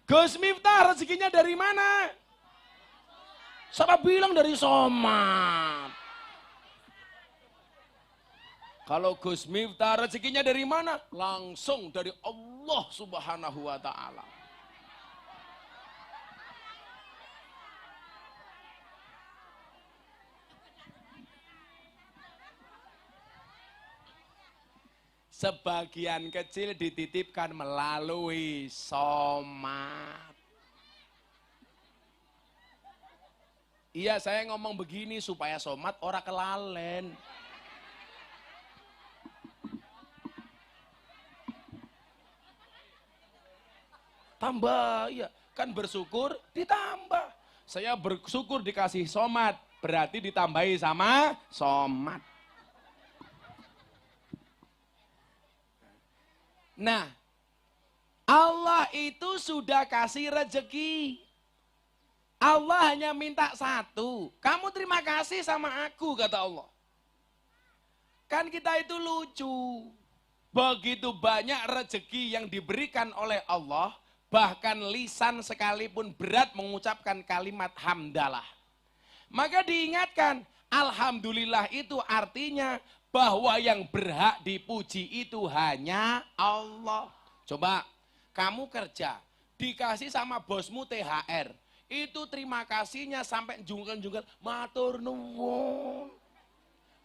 Gus Miftah, rezekinya dari mana? Siapa bilang dari somat? Kalau Gus Miftah rezekinya dari mana? Langsung dari Allah Subhanahu wa Ta'ala. Sebagian kecil dititipkan melalui somat. Iya, saya ngomong begini supaya somat ora kelalen. Tambah, iya. Kan bersyukur ditambah. Saya bersyukur dikasih somat, berarti ditambahi sama somat. Nah, Allah itu sudah kasih rezeki. Allah hanya minta satu. Kamu terima kasih sama aku, kata Allah. Kan kita itu lucu. Begitu banyak rezeki yang diberikan oleh Allah, bahkan lisan sekalipun berat mengucapkan kalimat hamdalah. Maka diingatkan, alhamdulillah itu artinya bahwa yang berhak dipuji itu hanya Allah. Coba, kamu kerja, dikasih sama bosmu THR, itu terima kasihnya sampai jungkel-jungkel, matur nuwun.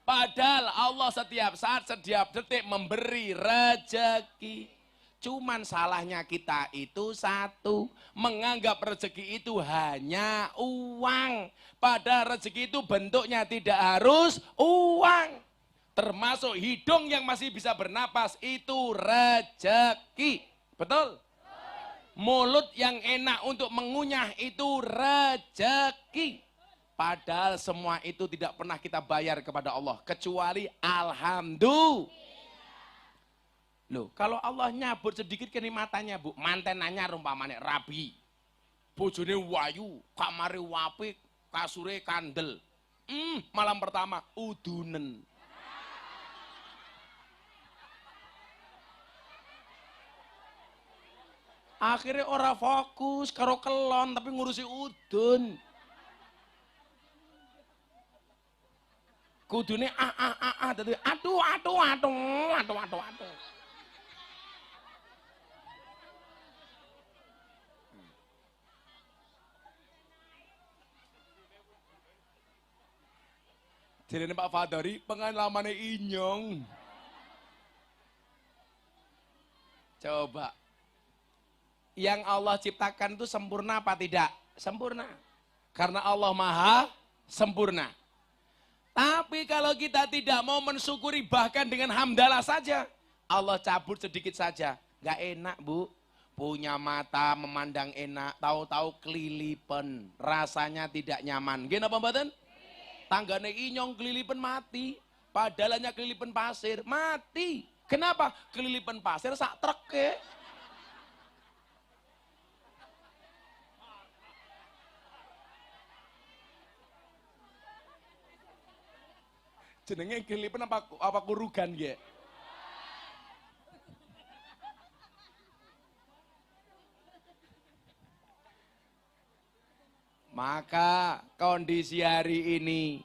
Padahal Allah setiap saat, setiap detik memberi rezeki. Cuman salahnya kita itu satu, menganggap rezeki itu hanya uang. Padahal rezeki itu bentuknya tidak harus uang. Termasuk hidung yang masih bisa bernapas itu rezeki. Betul? Mulut yang enak untuk mengunyah itu rezeki. Padahal semua itu tidak pernah kita bayar kepada Allah. Kecuali alhamdulillah. Loh, kalau Allah nyabut sedikit kenikmatannya, Bu, mantenannya rumpamanya rabi. Bojone wayu, kamare wapik, kasure kandel. Malam pertama udunen. Akhirnya ora fokus karo kelon tapi ngurusi udun. Kudune dadi aduh. Jadi Pak Fadari pengalamannya inyong. Coba. Yang Allah ciptakan itu sempurna apa tidak? Sempurna. Karena Allah maha sempurna. Tapi kalau kita tidak mau mensyukuri bahkan dengan hamdalah saja, Allah cabut sedikit saja. Gak enak, Bu. Punya mata memandang enak, tahu-tahu kelilipan, rasanya tidak nyaman. Gini apa mboten? Tanggane inyong kelilipan mati. Padahal hanya kelilipan pasir, mati. Kenapa? Kelilipan pasir sak treke. Jenenge gelipen apa kurugan ya? Maka kondisi hari ini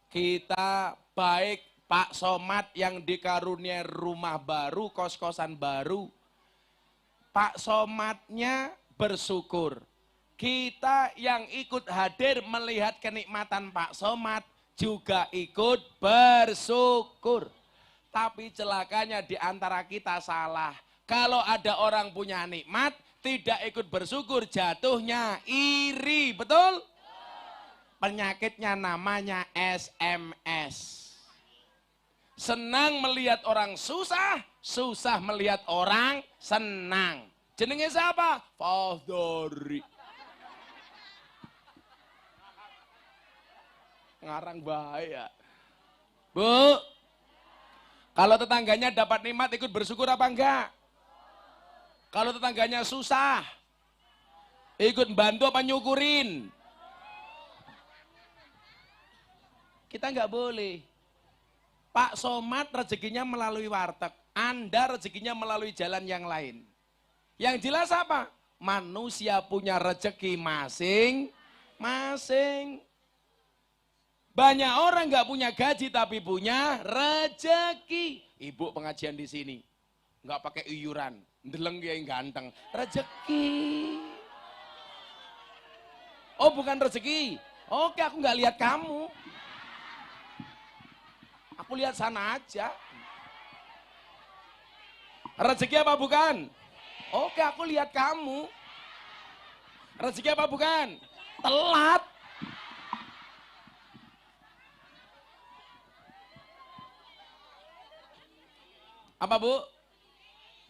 kita baik Pak Somad yang dikaruniai rumah baru, kos-kosan baru. Pak Somadnya bersyukur. Kita yang ikut hadir melihat kenikmatan Pak Somad juga ikut bersyukur. Tapi celakanya di antara kita salah. Kalau ada orang punya nikmat, tidak ikut bersyukur, jatuhnya iri, betul? Penyakitnya namanya SMS. Senang melihat orang susah, susah melihat orang senang. Jenenge siapa? Fadhori. Ngarang bahaya. Bu, kalau tetangganya dapat nikmat ikut bersyukur apa enggak? Kalau tetangganya susah, ikut bantu apa nyukurin? Kita enggak boleh. Pak Somad rezekinya melalui warteg, Anda rezekinya melalui jalan yang lain. Yang jelas apa? Manusia punya rezeki masing-masing. Banyak orang nggak punya gaji tapi punya rezeki. Ibu pengajian di sini nggak pakai iuran, ndeleng yang ganteng, rezeki. Oh bukan rezeki. Oke aku nggak lihat kamu. Aku lihat sana aja. Rezeki apa bukan? Oke aku lihat kamu. Rezeki apa bukan? Telat. Apa bu?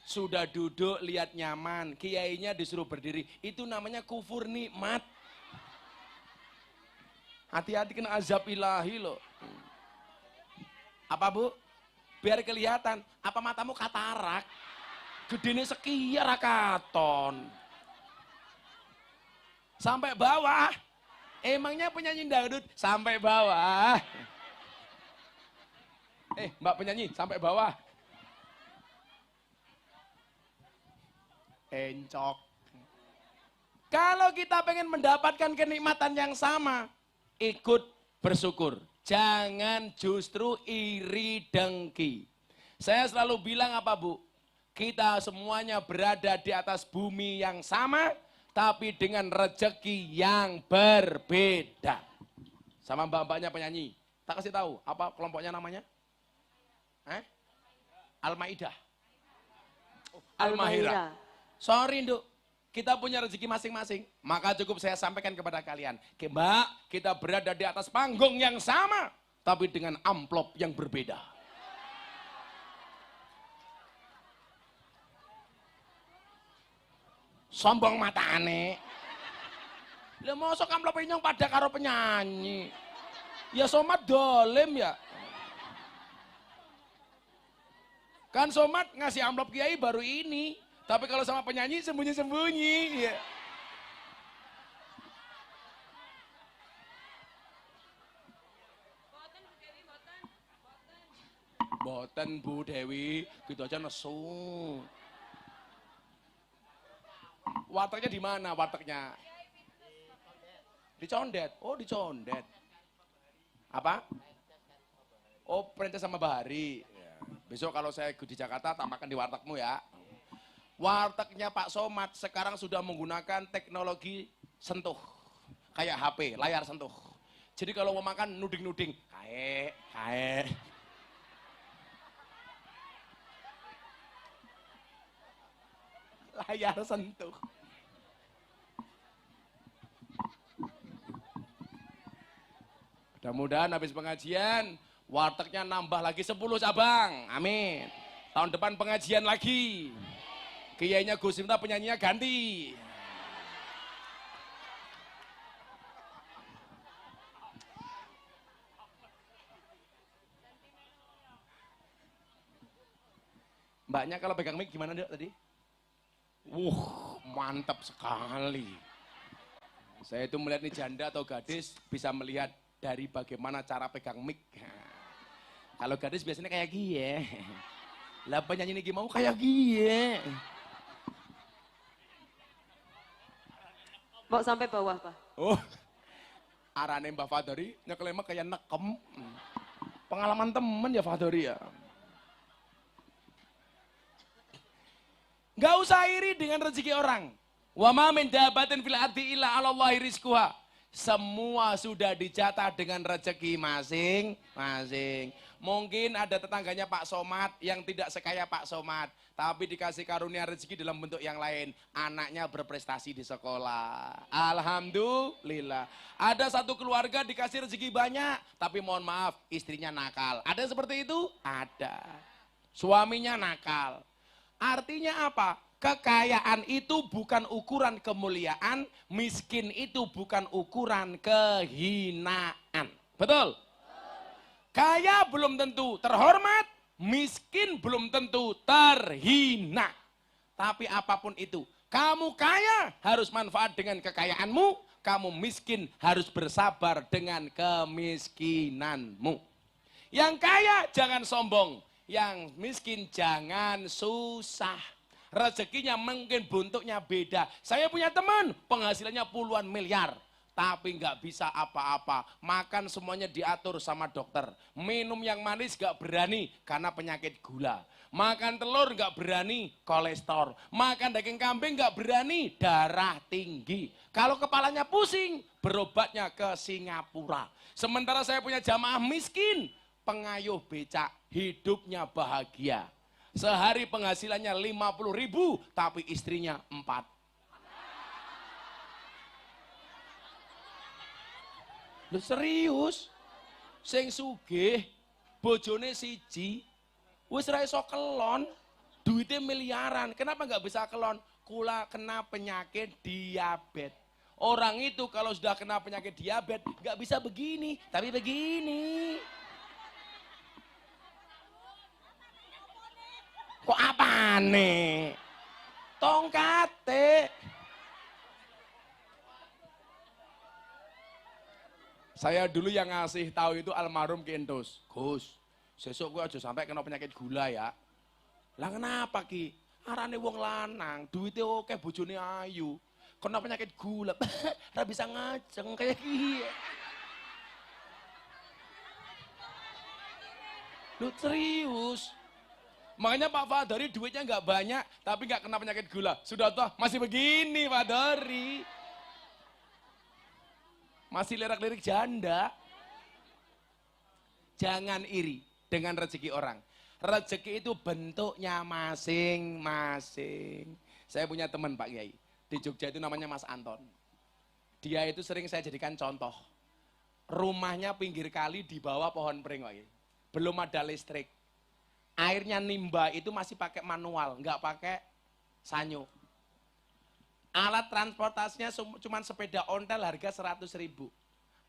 Sudah duduk lihat nyaman, kiainya disuruh berdiri. Itu namanya kufur nikmat. Hati-hati kena azab ilahi loh. Apa bu? Biar kelihatan, apa matamu katarak? Gedene sekian rakaton. Sampai bawah. Emangnya penyanyi dangdut sampai bawah. Mbak penyanyi sampai bawah. Encok. Kalau kita pengen mendapatkan kenikmatan yang sama, ikut bersyukur. Jangan justru iri dengki. Saya selalu bilang apa bu? Kita semuanya berada di atas bumi yang sama, tapi dengan rezeki yang berbeda. Sama mbak-mbaknya penyanyi. Tak kasih tahu, apa kelompoknya namanya? Al-Maidah. Al-Mahira. Sorry Nduk, kita punya rezeki masing-masing. Maka cukup saya sampaikan kepada kalian. Mbak, kita berada di atas panggung yang sama, tapi dengan amplop yang berbeda. Sombong mata aneh. Lah mosok amplop inyong pada karo penyanyi. Ya Somad dolim ya. Kan Somad ngasih amplop kiai baru ini. Tapi kalau sama penyanyi sembunyi-sembunyi. Ya. Boten Bu Dewi, gitu aja nesu. Wartegnya di mana wartegnya? Di Condet. Oh di Condet. Apa? Oh perintah sama Bahari. Ya. Besok kalau saya di Jakarta tak makan di wartegmu ya. Wartegnya Pak Somad sekarang sudah menggunakan teknologi sentuh. Kayak HP, layar sentuh. Jadi kalau mau makan nuding-nuding. Kae. Layar sentuh. Mudah-mudahan habis pengajian, wartegnya nambah lagi 10 cabang. Amin. Tahun depan pengajian lagi. Kiainya Gus Miftah, penyanyinya ganti. Mbaknya kalau pegang mic gimana Dok tadi? Mantap sekali. Saya itu melihat nih janda atau gadis bisa melihat dari bagaimana cara pegang mic. Kalau gadis biasanya kayak gie. Lah penyanyi ini mau kayak gie. Mau sampai bawah, Pak. Oh, arane Mbak Fadori nyekelema kayak nekem. Pengalaman temen ya Fadori ya. Gak usah iri dengan rezeki orang. Wa ma min dabatin fil ardi illa 'ala Allahi rizquha. Semua sudah dijatah dengan rezeki masing-masing. Mungkin ada tetangganya Pak Somad yang tidak sekaya Pak Somad, tapi dikasih karunia rezeki dalam bentuk yang lain. Anaknya berprestasi di sekolah. Alhamdulillah. Ada satu keluarga dikasih rezeki banyak, tapi mohon maaf, istrinya nakal. Ada seperti itu? Ada. Suaminya nakal. Artinya apa? Kekayaan itu bukan ukuran kemuliaan, miskin itu bukan ukuran kehinaan. Betul? Kaya belum tentu terhormat, miskin belum tentu terhina. Tapi apapun itu, kamu kaya harus manfaat dengan kekayaanmu, kamu miskin harus bersabar dengan kemiskinanmu. Yang kaya jangan sombong, yang miskin jangan susah. Rezekinya mungkin bentuknya beda. Saya punya teman penghasilannya puluhan miliar, tapi nggak bisa apa-apa. Makan semuanya diatur sama dokter. Minum yang manis nggak berani karena penyakit gula. Makan telur nggak berani, kolesterol. Makan daging kambing nggak berani, darah tinggi. Kalau kepalanya pusing, berobatnya ke Singapura. Sementara saya punya jamaah miskin, pengayuh becak, hidupnya bahagia. Sehari penghasilannya 50.000, tapi istrinya 4. Lu serius? Sing sugih, bojone siji, wis ra iso kelon, duitnya miliaran. Kenapa nggak bisa kelon? Kula kena penyakit diabetes. Orang itu kalau sudah kena penyakit diabetes nggak bisa begini, tapi begini. Kok apa nih? Tongkate. Saya dulu yang ngasih tahu itu almarhum Kentus. Gus, sesuk gue aja sampai kena penyakit gula ya. Lah kenapa Ki? Arane wong lanang, duitnya oke, bojone ayu. Kena penyakit gula, ora bisa ngajeng kayak Ki. Lu serius? Makanya Pak Fadori duitnya nggak banyak, tapi nggak kena penyakit gula. Sudah toh masih begini Pak Fadori. Masih lirik-lirik janda. Jangan iri dengan rezeki orang. Rezeki itu bentuknya masing-masing. Saya punya teman Pak Kiai. Di Jogja itu namanya Mas Anton. Dia itu sering saya jadikan contoh. Rumahnya pinggir kali di bawah pohon pring Pak Kiai. Belum ada listrik. Airnya nimba itu masih pakai manual, nggak pakai sanyo. Alat transportasinya cuma sepeda ontel harga 100.000.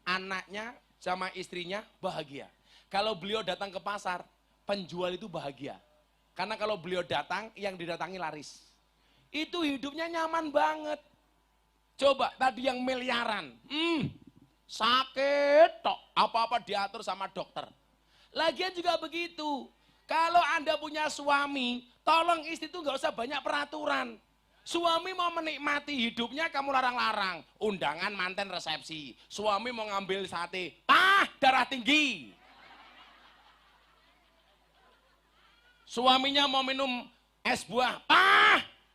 Anaknya sama istrinya bahagia. Kalau beliau datang ke pasar, penjual itu bahagia. Karena kalau beliau datang, yang didatangi laris. Itu hidupnya nyaman banget. Coba tadi yang miliaran, sakit tok, apa-apa diatur sama dokter. Lagian juga begitu. Kalau Anda punya suami, tolong istri itu nggak usah banyak peraturan. Suami mau menikmati hidupnya, kamu larang-larang. Undangan manten resepsi. Suami mau ngambil sate, darah tinggi. Suaminya mau minum es buah,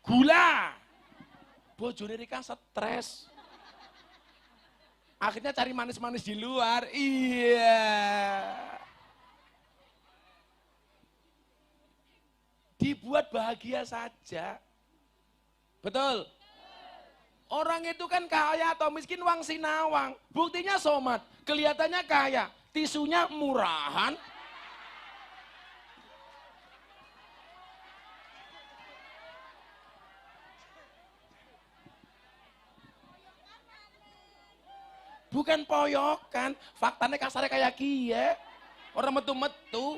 gula. Bojone Rika stres. Akhirnya cari manis-manis di luar, iya. Dibuat bahagia saja. Betul? Orang itu kan kaya atau miskin wang sinawang. Buktinya Somad, kelihatannya kaya, tisunya murahan. Bukan poyokan, faktanya kasarnya kayak kie. Orang metu-metu.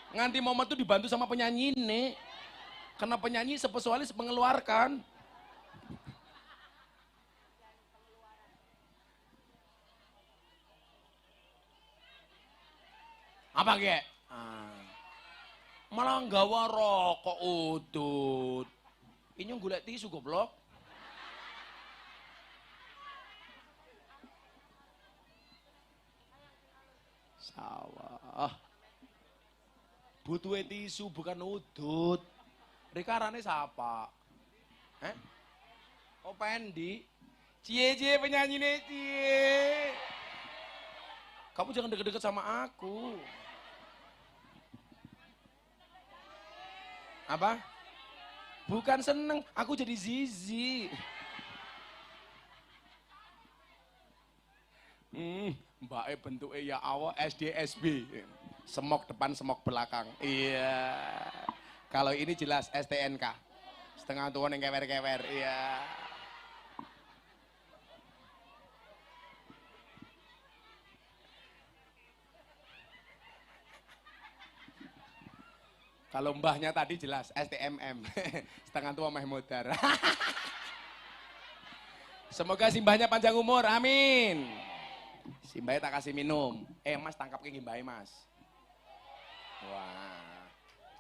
Nganti momen itu dibantu sama penyanyi ini. Karena penyanyi spesialis mengeluarkan. Apa kek? Malah nggawa rokok udut. Ini golek tisu goblok. Sawah. Butuh tisu bukan udut. Rekarane siapa? Oh Pendi. Cie penyanyi nih cie. Kamu jangan deket-deket sama aku. Apa? Bukan seneng, aku jadi zizi. Mbak bentuknya ya Allah SDSB. Semok depan, semok belakang. Iya. Kalau ini jelas STNK. Setengah tua yang kewer-kewer. Iya. Kalau mbahnya tadi jelas STMM. Setengah tua meh modar. Semoga simbahnya panjang umur. Amin. Simbahnya tak kasih minum. Mas tangkap ke mbahnya mas. Wah.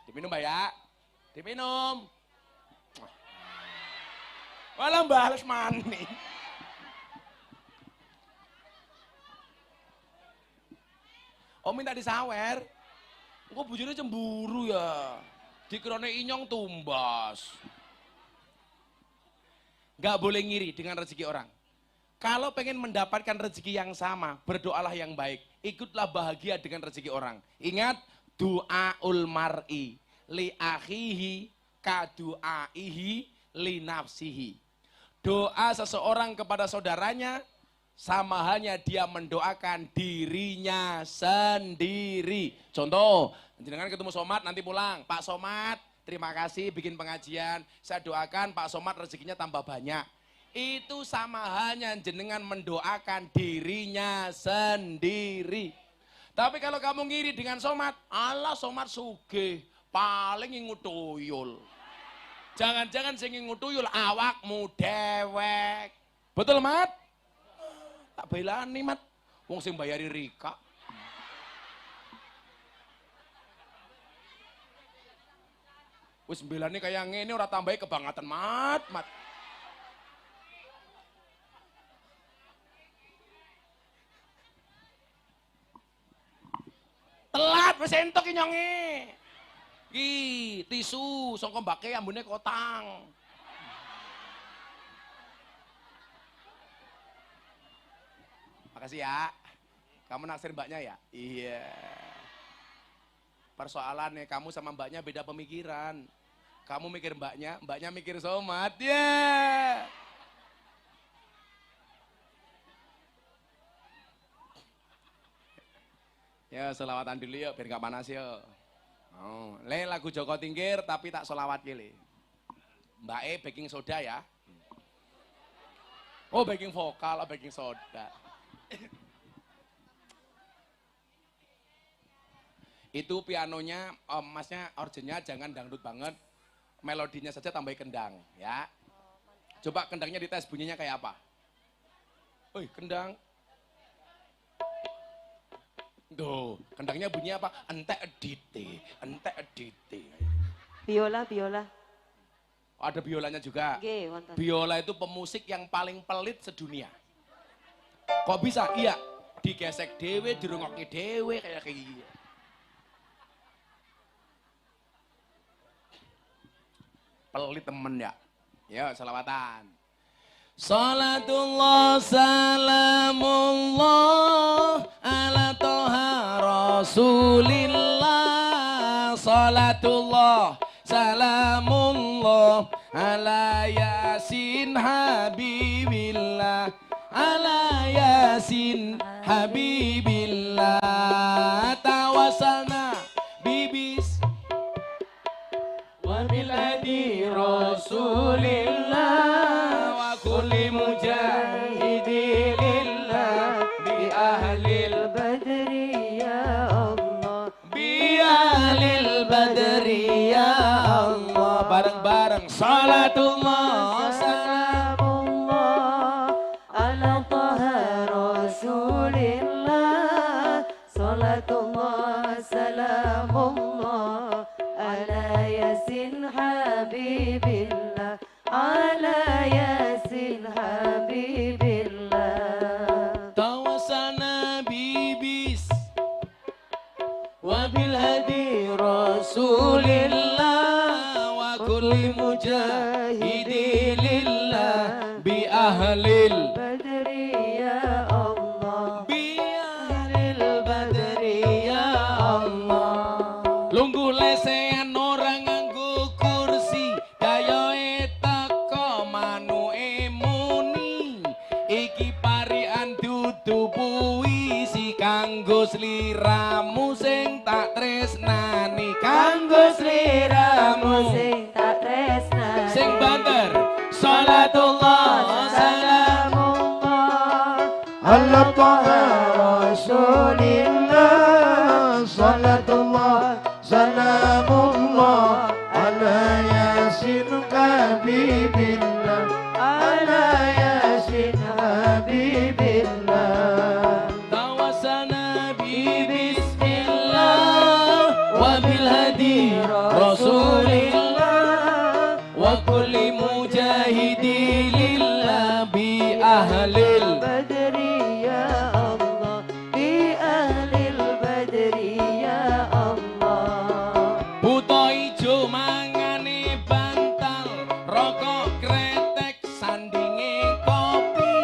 Diminum mbak ya. Diminum. Walah mbak harus mani. Oh minta disawer. Kok bujurnya cemburu ya. Dikirone inyong tumbas. Gak boleh ngiri dengan rezeki orang. Kalau pengen mendapatkan rezeki yang sama, berdoalah yang baik. Ikutlah bahagia dengan rezeki orang. Ingat, du'aul mar'i li akhihi kadu'aihi li nafsihi. Doa seseorang kepada saudaranya sama halnya dia mendoakan dirinya sendiri. Contoh, jenengan ketemu Somad nanti pulang, Pak Somad, terima kasih bikin pengajian. Saya doakan Pak Somad rezekinya tambah banyak. Itu sama halnya jenengan mendoakan dirinya sendiri. Tapi kalau kamu ngiri dengan Somad, Allah Somad sugih, paling ngingu tuyul. Jangan-jangan sing ngingu tuyul awakmu dewek. Betul, Mat? Tak belani, Mat. Wong sing bayari Rika. Wis belani kayak ngene ora tambahi kebangetan, Mat. Telat wis entuk ki nyonge. Ki tisu saka mbake ambune kotang. Makasih ya. Kamu naksir mbaknya ya? Iya. Persoalannya kamu sama mbaknya beda pemikiran. Kamu mikir mbaknya mikir Somad. Ya. Ya, selawatan dulu yuk, biar gak panas yuk. Oh, lagu Joko Tingkir tapi tak selawat gile. Mbak baking soda ya. Oh, baking vokal, baking soda. Itu pianonya, masnya originnya jangan dangdut banget. Melodinya saja tambah kendang, ya. Coba kendangnya dites bunyinya kayak apa? Wih, kendang. Tuh, kendangnya bunyi apa? Entek edite, entek edite. Biola. Ada biolanya juga. Nggih, wonten. Biola itu pemusik yang paling pelit sedunia. Kok bisa? Iya, digesek dewe, dirungokke dewe kayak gitu. Pelit temen ya. Ya, selawatan. Salatullah salamullah ala toha rasulillah. Salatullah salamullah ala yasin habibillah. Ala yasin habibillah. Tawasalna bibis wa biladi rasulillah. Kulli mujahidi lillah bi ahlil badri ya Allah, bi ahlil badri ya Allah. Bareng-bareng salatullah salamullah ala taha rasulillah. Salatullah salamullah yasin habibillah, ala yasin habibillah. Tawasana bibis wabil hadi rasulillah wa kulli mujahidi lillah bi ahlil Badri ya Allah, bi ahlil badri ya Allah. Lungguh lesehan orang nganggo kursi dayoe teko manuke muni iki parian dudu puisi kanggo sliramu sing tak tresnani kanggo sliramu sing tak tresnani. sing banter salatullah Salamullah ala taha rasulillah, salatullah salamullah ala yasin habibillah, ala yasin habibillah. tawasana bi bismillah wa bil hadi rasulillah wa kulli mujahidi lillah bi ahlil Badri ya Allah, bi ahlil badri ya Allah. buta ijo mangane bantal rokok kretek sandinge kopi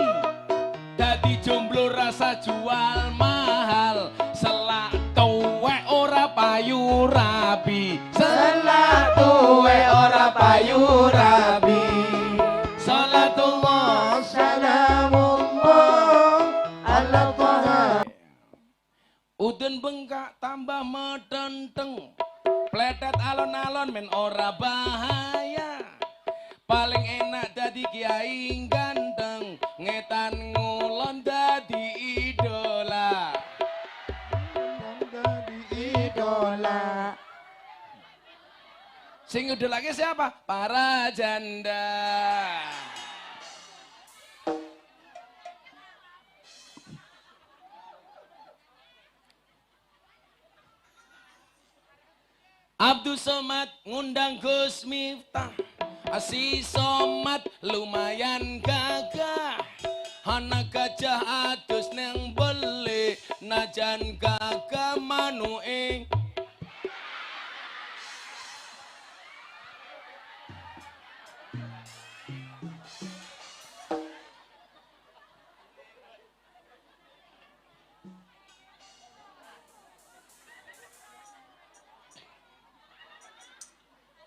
dadi jomblo rasa jual mahal selak tuwek ora payu rabi selak tuwek ora payu rabi salatullah Salamullah ala taha. udun bengkak tambah medenteng pletet alon-alon men ora bahaya paling enak dadi kiai ganteng ngetan ngulon dadi idola Idola. sing udah lagi siapa? Para janda. Abdul Somad ngundang Gus Miftah, si Somad lumayan gagah. Anak gajah adus neng beli najan gagah manuing.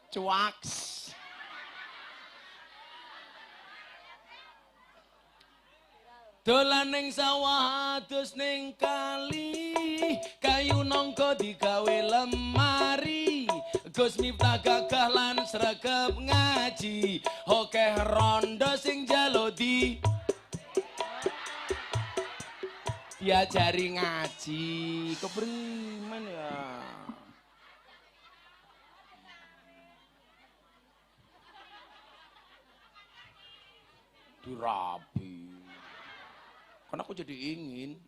Cuaks. Dolan ning sawah adus ning kali, kayu nongko digawe lemari. Gus Miftah gagah lan sregep ngaji, okeh rondo sing jalo diajari ngaji. Kepriman ya. Dirapi. Kan aku jadi ingin.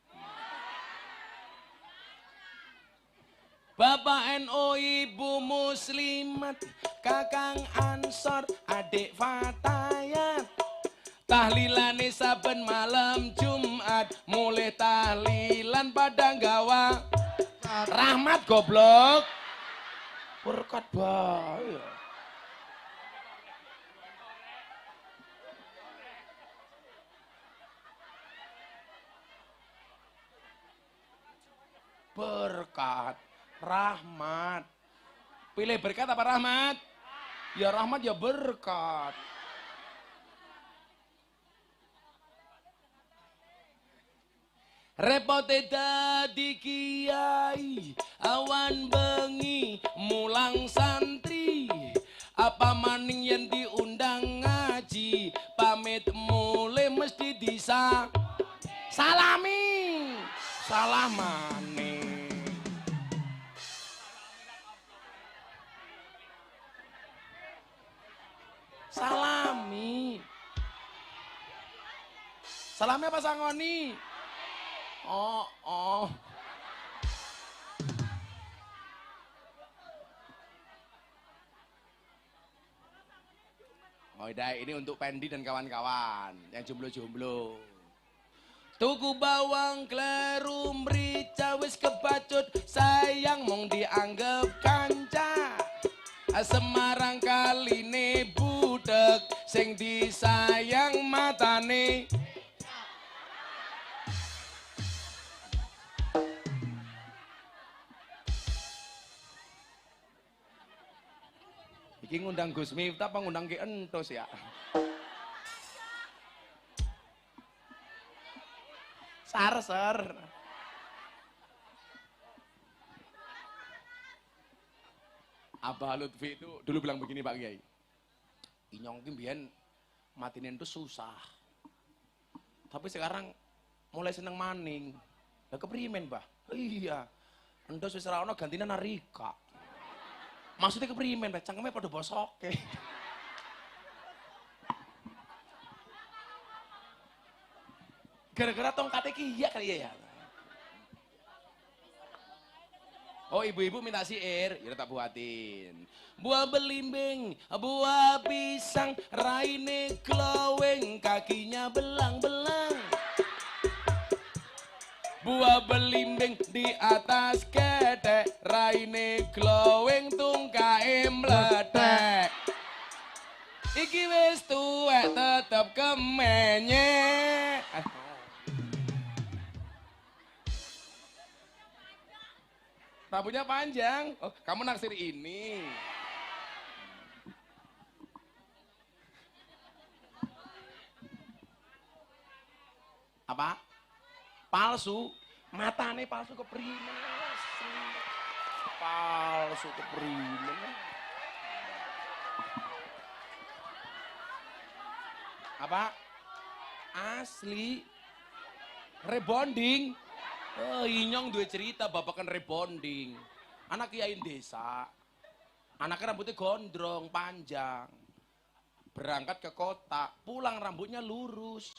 Bapak NU, Ibu Muslimat, Kakang Ansor, Adik Fatayat. Tahlilane saben malam Jumat, mulai tahlilan pada gawa. Rahmat goblok. Berkat bae. Berkat, rahmat. Pilih berkat apa rahmat? Ya rahmat ya berkat. Repote dadi kiai, awan bengi mulang santri. Apa maning yen diundang ngaji, pamit mulai mesti salami. Salamane. Salami. Salami apa sangoni? Oh. Oh, ini untuk Pendi dan kawan-kawan yang jomblo-jomblo. Tuku bawang kleru mrica wis kebacut, sayang mong dianggap kanca. Semarang kaline budek, sing disayang matane. Iki ngundang Gus Miftah apa ngundang Ki Entus ya? Sar. Abah Lutfi itu dulu bilang begini Pak Kiai. Inyong ki mbiyen matine itu susah. Tapi sekarang mulai seneng maning. Lah keprimen, Mbah? Iya. Entus wis ora ono gantine Narika. Maksudnya keprimen, Mbah? Cangkeme padha bosoke. Gara-gara tongkatnya kiyak kali ya. Oh, ibu-ibu minta siir, ya tak buatin. Buah belimbing, buah pisang, raine glowing, kakinya belang-belang. Buah belimbing di atas ketek, raine glowing, tungkae meletek. Iki wis tuwek tetep kemenyek. Rambutnya panjang. Oh, kamu naksir ini. Apa? Palsu. Matane palsu keprimen. Palsu keprimen. Apa? Asli. Rebonding. Oh, Inyong duwe cerita babakan rebonding. Anak kiai desa. Anaknya rambutnya gondrong, panjang. Berangkat ke kota, pulang rambutnya lurus.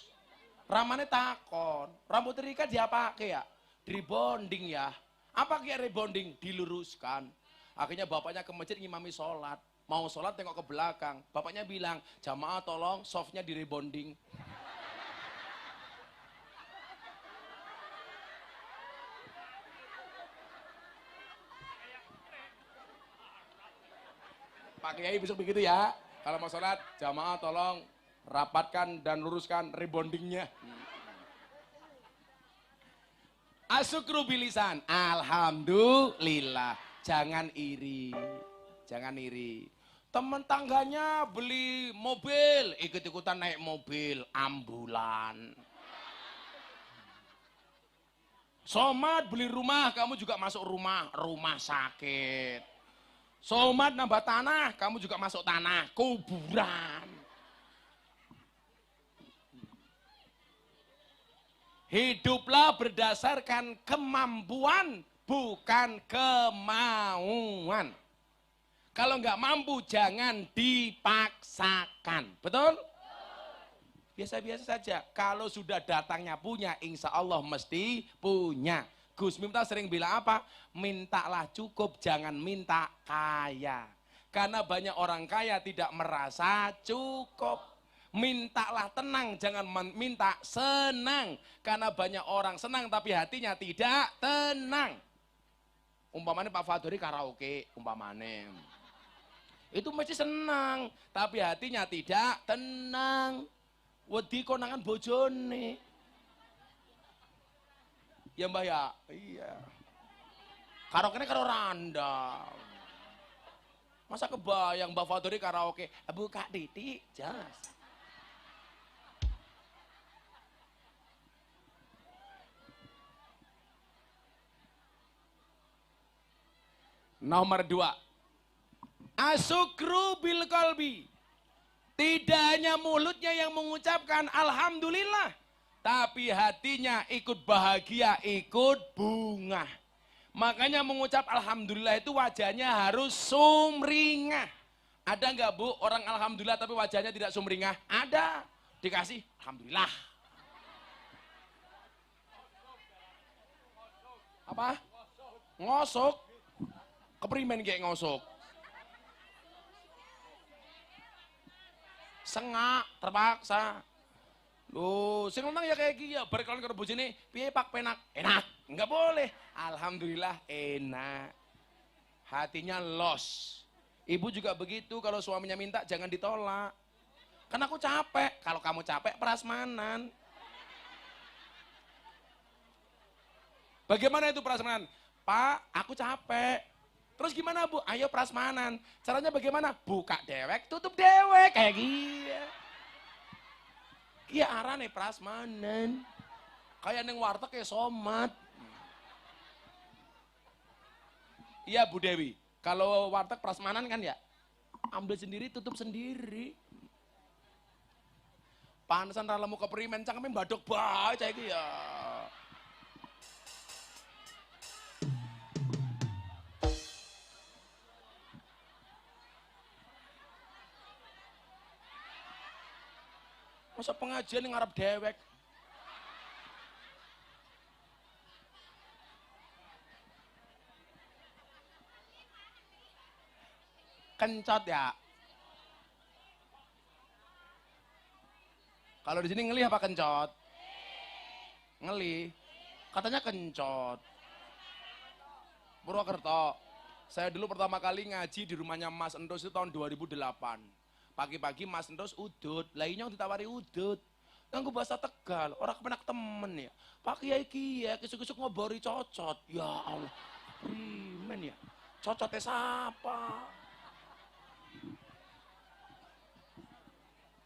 Ramane takon, rambut Rika diapake ya? Rebonding ya. Apa kayak rebonding? Diluruskan. Akhirnya bapaknya ke masjid ngimami sholat. Mau sholat tengok ke belakang. Bapaknya bilang, jamaah tolong softnya di rebonding. Pak Kiai besok begitu ya. Kalau mau sholat, jamaah tolong rapatkan dan luruskan rebondingnya. Asyukru bilisan. Alhamdulillah. Jangan iri. Jangan iri. Teman tangganya beli mobil, ikut-ikutan naik mobil, ambulan. Somad beli rumah, kamu juga masuk rumah sakit. Somad nambah tanah, kamu juga masuk tanah, kuburan. Hiduplah berdasarkan kemampuan, bukan kemauan. Kalau nggak mampu, jangan dipaksakan. Betul? Biasa-biasa saja. Kalau sudah datangnya punya, insya Allah mesti punya. Gus Miftah sering bilang apa? Mintalah cukup, jangan minta kaya. Karena banyak orang kaya tidak merasa cukup. Mintalah tenang, jangan minta senang. Karena banyak orang senang tapi hatinya tidak tenang. Umpamanya Pak Fadori karaoke, umpamanya. Itu mesti senang, tapi hatinya tidak tenang. Wedi konangan bojone. Ya Mbah ya, iya. Karaoke karo randang. Masa kebayang Mbak Fadori karaoke, buka titik, jas. Nomor 2. Asyukru bil qalbi. Tidak hanya mulutnya yang mengucapkan alhamdulillah, tapi hatinya ikut bahagia, ikut bunga. Makanya mengucap alhamdulillah itu wajahnya harus sumringah. Ada nggak Bu orang alhamdulillah tapi wajahnya tidak sumringah? Ada. Dikasih alhamdulillah. Apa? Ngosok. Keprimen kayak ngosok. Sengak, terpaksa. Loh, sing lanang ya kayak gini ya, berkelon ke rebus ini, piye pak penak? Enak, enggak boleh. Alhamdulillah enak. Hatinya los. Ibu juga begitu, kalau suaminya minta jangan ditolak. Kan aku capek, kalau kamu capek prasmanan. Bagaimana itu prasmanan? Pak, aku capek. Terus gimana bu? Ayo prasmanan. Caranya bagaimana? Buka dewek, tutup dewek. Kayak gini. Iya arane prasmanan. Kayak neng warteg kayak somat. Iya Bu Dewi, kalau warteg prasmanan kan ya, ambil sendiri, tutup sendiri. Panesan ralamu keperimen, cangkeme badok bae cah iki ya. Masa pengajian yang ngarep dewek. Kencot ya. Kalau di sini ngeli apa kencot? Ngeli. Katanya kencot. Purwokerto. Saya dulu pertama kali ngaji di rumahnya Mas Endos itu tahun 2008. Pagi-pagi Mas Endos udut, lainnya ditawari udut. Nganggo bahasa Tegal, orang kepenak temen ya. Pak Kiai Kiai, kesuk-kesuk ngobori cocot. Ya Allah, primen ya. Cocotnya siapa?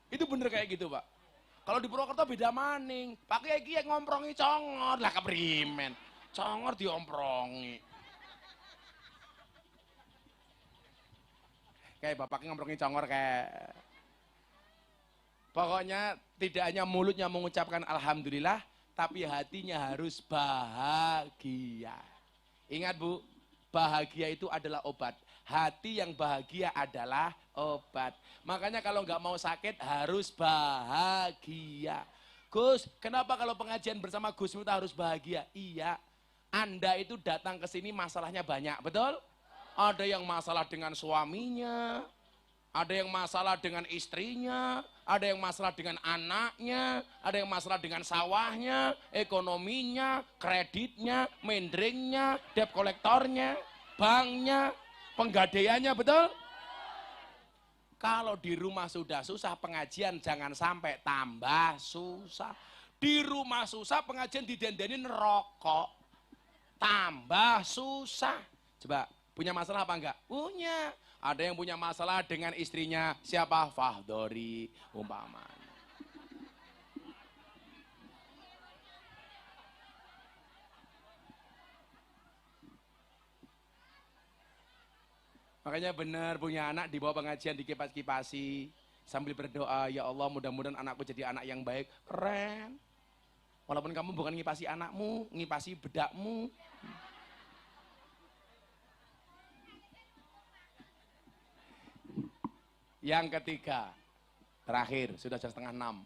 Itu bener kayak gitu Pak. Kalau di Purwokerto beda maning. Pak Kiai Kiai ngomprongi congor, lah keprimen. Congor diomprongi. Kayak bapaknya ngomprongi congor kayak. Pokoknya tidak hanya mulutnya mengucapkan alhamdulillah, tapi hatinya harus bahagia. Ingat Bu, bahagia itu adalah obat. Hati yang bahagia adalah obat. Makanya kalau nggak mau sakit harus bahagia. Gus, kenapa kalau pengajian bersama Gus Miftah harus bahagia? Iya, Anda itu datang ke sini masalahnya banyak, betul? Ada yang masalah dengan suaminya, ada yang masalah dengan istrinya, ada yang masalah dengan anaknya, ada yang masalah dengan sawahnya, ekonominya, kreditnya, mendringnya, debt kolektornya, banknya, penggadaiannya, betul? Kalau di rumah sudah susah, pengajian jangan sampai tambah susah. Di rumah susah, pengajian didendenin rokok. Tambah susah. Coba, punya masalah apa enggak? Punya. Ada yang punya masalah dengan istrinya, siapa? Fahdori, umpamanya. Makanya benar punya anak dibawa pengajian dikipas-kipasi sambil berdoa, ya Allah mudah-mudahan anakku jadi anak yang baik. Keren. Walaupun kamu bukan ngipasi anakmu, ngipasi bedakmu. Yang ketiga, terakhir, sudah jam 5:30.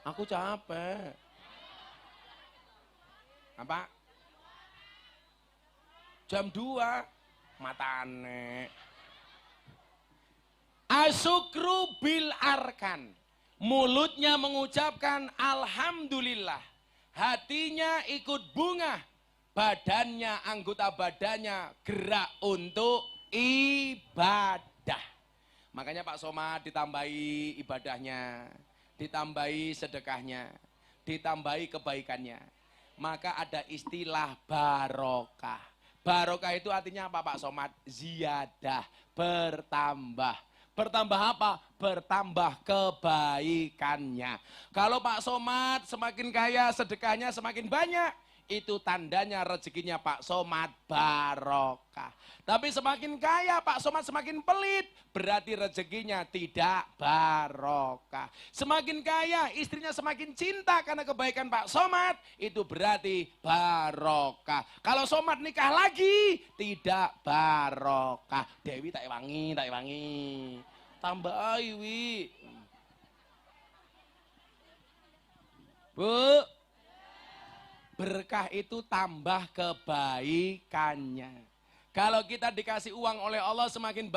Aku capek. Apa? Jam 2, matane. Asyukru bil arkan. Mulutnya mengucapkan alhamdulillah. Hatinya ikut bunga. Badannya, anggota badannya gerak untuk ibadah. Makanya Pak Somad ditambahi ibadahnya, ditambahi sedekahnya, ditambahi kebaikannya. Maka ada istilah barokah. Barokah itu artinya apa Pak Somad? Ziyadah, bertambah. Bertambah apa? Bertambah kebaikannya. Kalau Pak Somad semakin kaya, sedekahnya semakin banyak. Itu tandanya rezekinya Pak Somad barokah. Tapi semakin kaya Pak Somad semakin pelit, berarti rezekinya tidak barokah. Semakin kaya istrinya semakin cinta karena kebaikan Pak Somad, itu berarti barokah. Kalau Somad nikah lagi tidak barokah. Dewi tak wangi, tak wangi. Tambah ayu. Bu, berkah itu tambah kebaikannya. Kalau kita dikasih uang oleh Allah semakin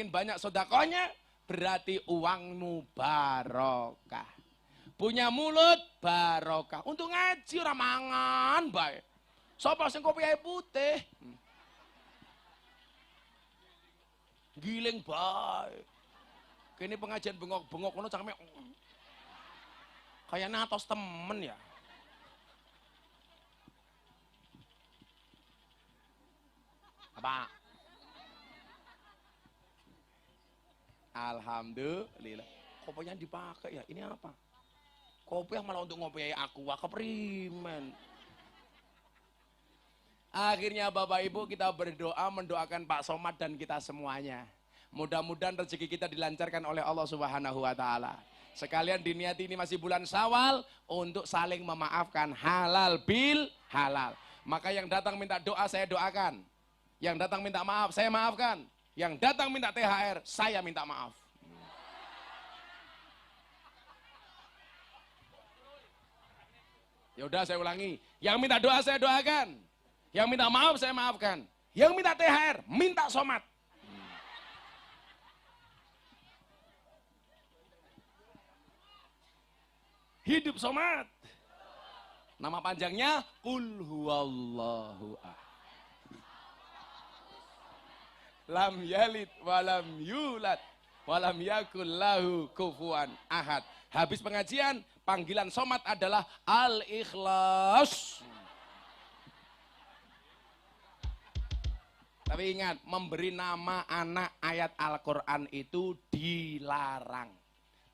banyak sodakohnya, berarti uangmu barokah. Punya mulut barokah. Untuk ngaji ora mangan bae. Sapa sing kopi ae putih? Giling bae. Kene pengajian bengok-bengok ngono cangkeme. Kayaknya atos temen ya. Apa? Alhamdulillah. Kopinya dipakai ya. Ini apa? Kopi yang malah untuk ngopi aku keprimen. Akhirnya Bapak Ibu kita berdoa mendoakan Pak Somad dan kita semuanya. Mudah-mudahan rezeki kita dilancarkan oleh Allah Subhanahu wa taala. Sekalian diniati ini masih bulan Syawal untuk saling memaafkan, halal bil halal. Maka yang datang minta doa saya doakan. Yang datang minta maaf, saya maafkan. Yang datang minta THR, saya minta maaf. Ya udah saya ulangi. Yang minta doa saya doakan. Yang minta maaf saya maafkan. Yang minta THR, minta somat. Hidup somat. Nama panjangnya Qul huwallahu ahad. Lam yalid walam yulad walam yakul lahu kufuwan ahad. Habis pengajian, panggilan somat adalah al-ikhlas. Tapi ingat, memberi nama anak ayat Al-Quran itu dilarang.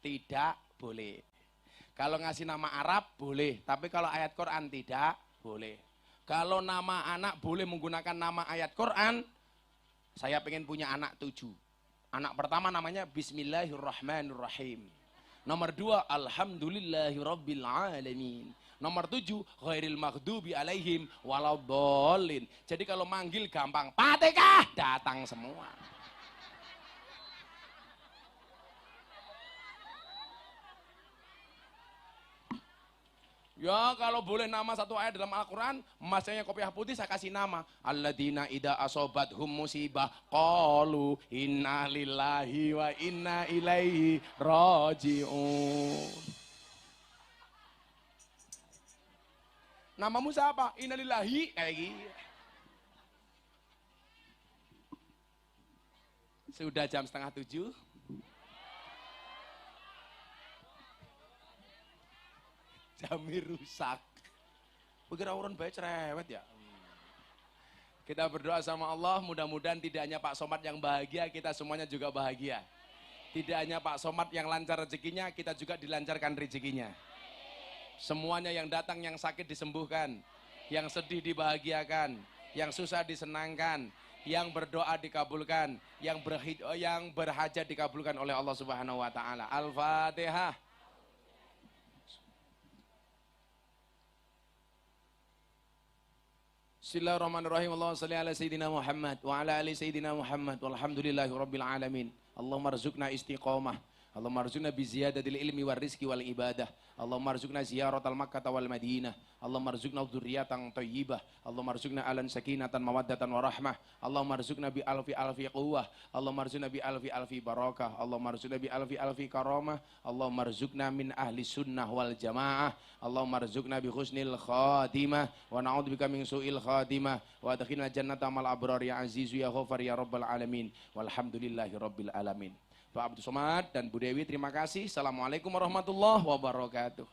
Tidak boleh. Kalau ngasih nama Arab boleh, tapi kalau ayat Quran tidak boleh. Kalau nama anak boleh menggunakan nama ayat Quran. Saya pengen punya anak 7. Anak pertama namanya Bismillahirrahmanirrahim. Nomor 2 Alhamdulillahirrabbilalamin. Nomor 7 Ghairil maghdubi alaihim waladhdallin. Jadi kalau manggil gampang, Fatihah datang semua. Ya kalau boleh nama satu ayat dalam Al-Quran, masanya kopiah putih saya kasih nama. Alladzina idza asobathum musibah qalu inna lillahi wa inna ilaihi raji'un. Namamu siapa? Inna lillahi kayak gitu. Sudah jam 6:30. Jamir rusak. Pikir orang baik cerewet ya. Kita berdoa sama Allah, mudah-mudahan tidak hanya Pak Somad yang bahagia, kita semuanya juga bahagia. Tidak hanya Pak Somad yang lancar rezekinya, kita juga dilancarkan rezekinya. Semuanya yang datang, yang sakit disembuhkan, yang sedih dibahagiakan, yang susah disenangkan, yang berdoa dikabulkan, yang berhajat dikabulkan oleh Allah Subhanahu wa taala. Al-Fatihah. Bismillahirrahmanirrahim. Allahumma shalli ala sayyidina Muhammad wa ala ali sayyidina Muhammad walhamdulillahi rabbil alamin. Allahumma arzuqna istiqamah. Allahumma arzuqna bi ziyadatil ilmi war rizqi wal ibadah. Allahumma arzuqna ziyaratal Makkah wal Madinah. Allahumma arzuqna dzurriyyatan thayyibah. Allahumma arzuqna alan sakinatan mawaddatan warahmah. Allahumma arzuqna bi alfi quwwah. Allahumma arzuqna bi alfi barakah. Allahumma arzuqna bi alfi karamah. Allahumma arzuqna min ahli sunnah wal jamaah. Allahumma arzuqna bi husnil khatimah wa na'udzubika min su'il khatimah wa adkhilna jannata mal abrar ya azizu ya ghafar ya rabbal alamin. Walhamdulillahi rabbil alamin. Pak Abdul Somad dan Bu Dewi terima kasih. Assalamualaikum warahmatullahi wabarakatuh.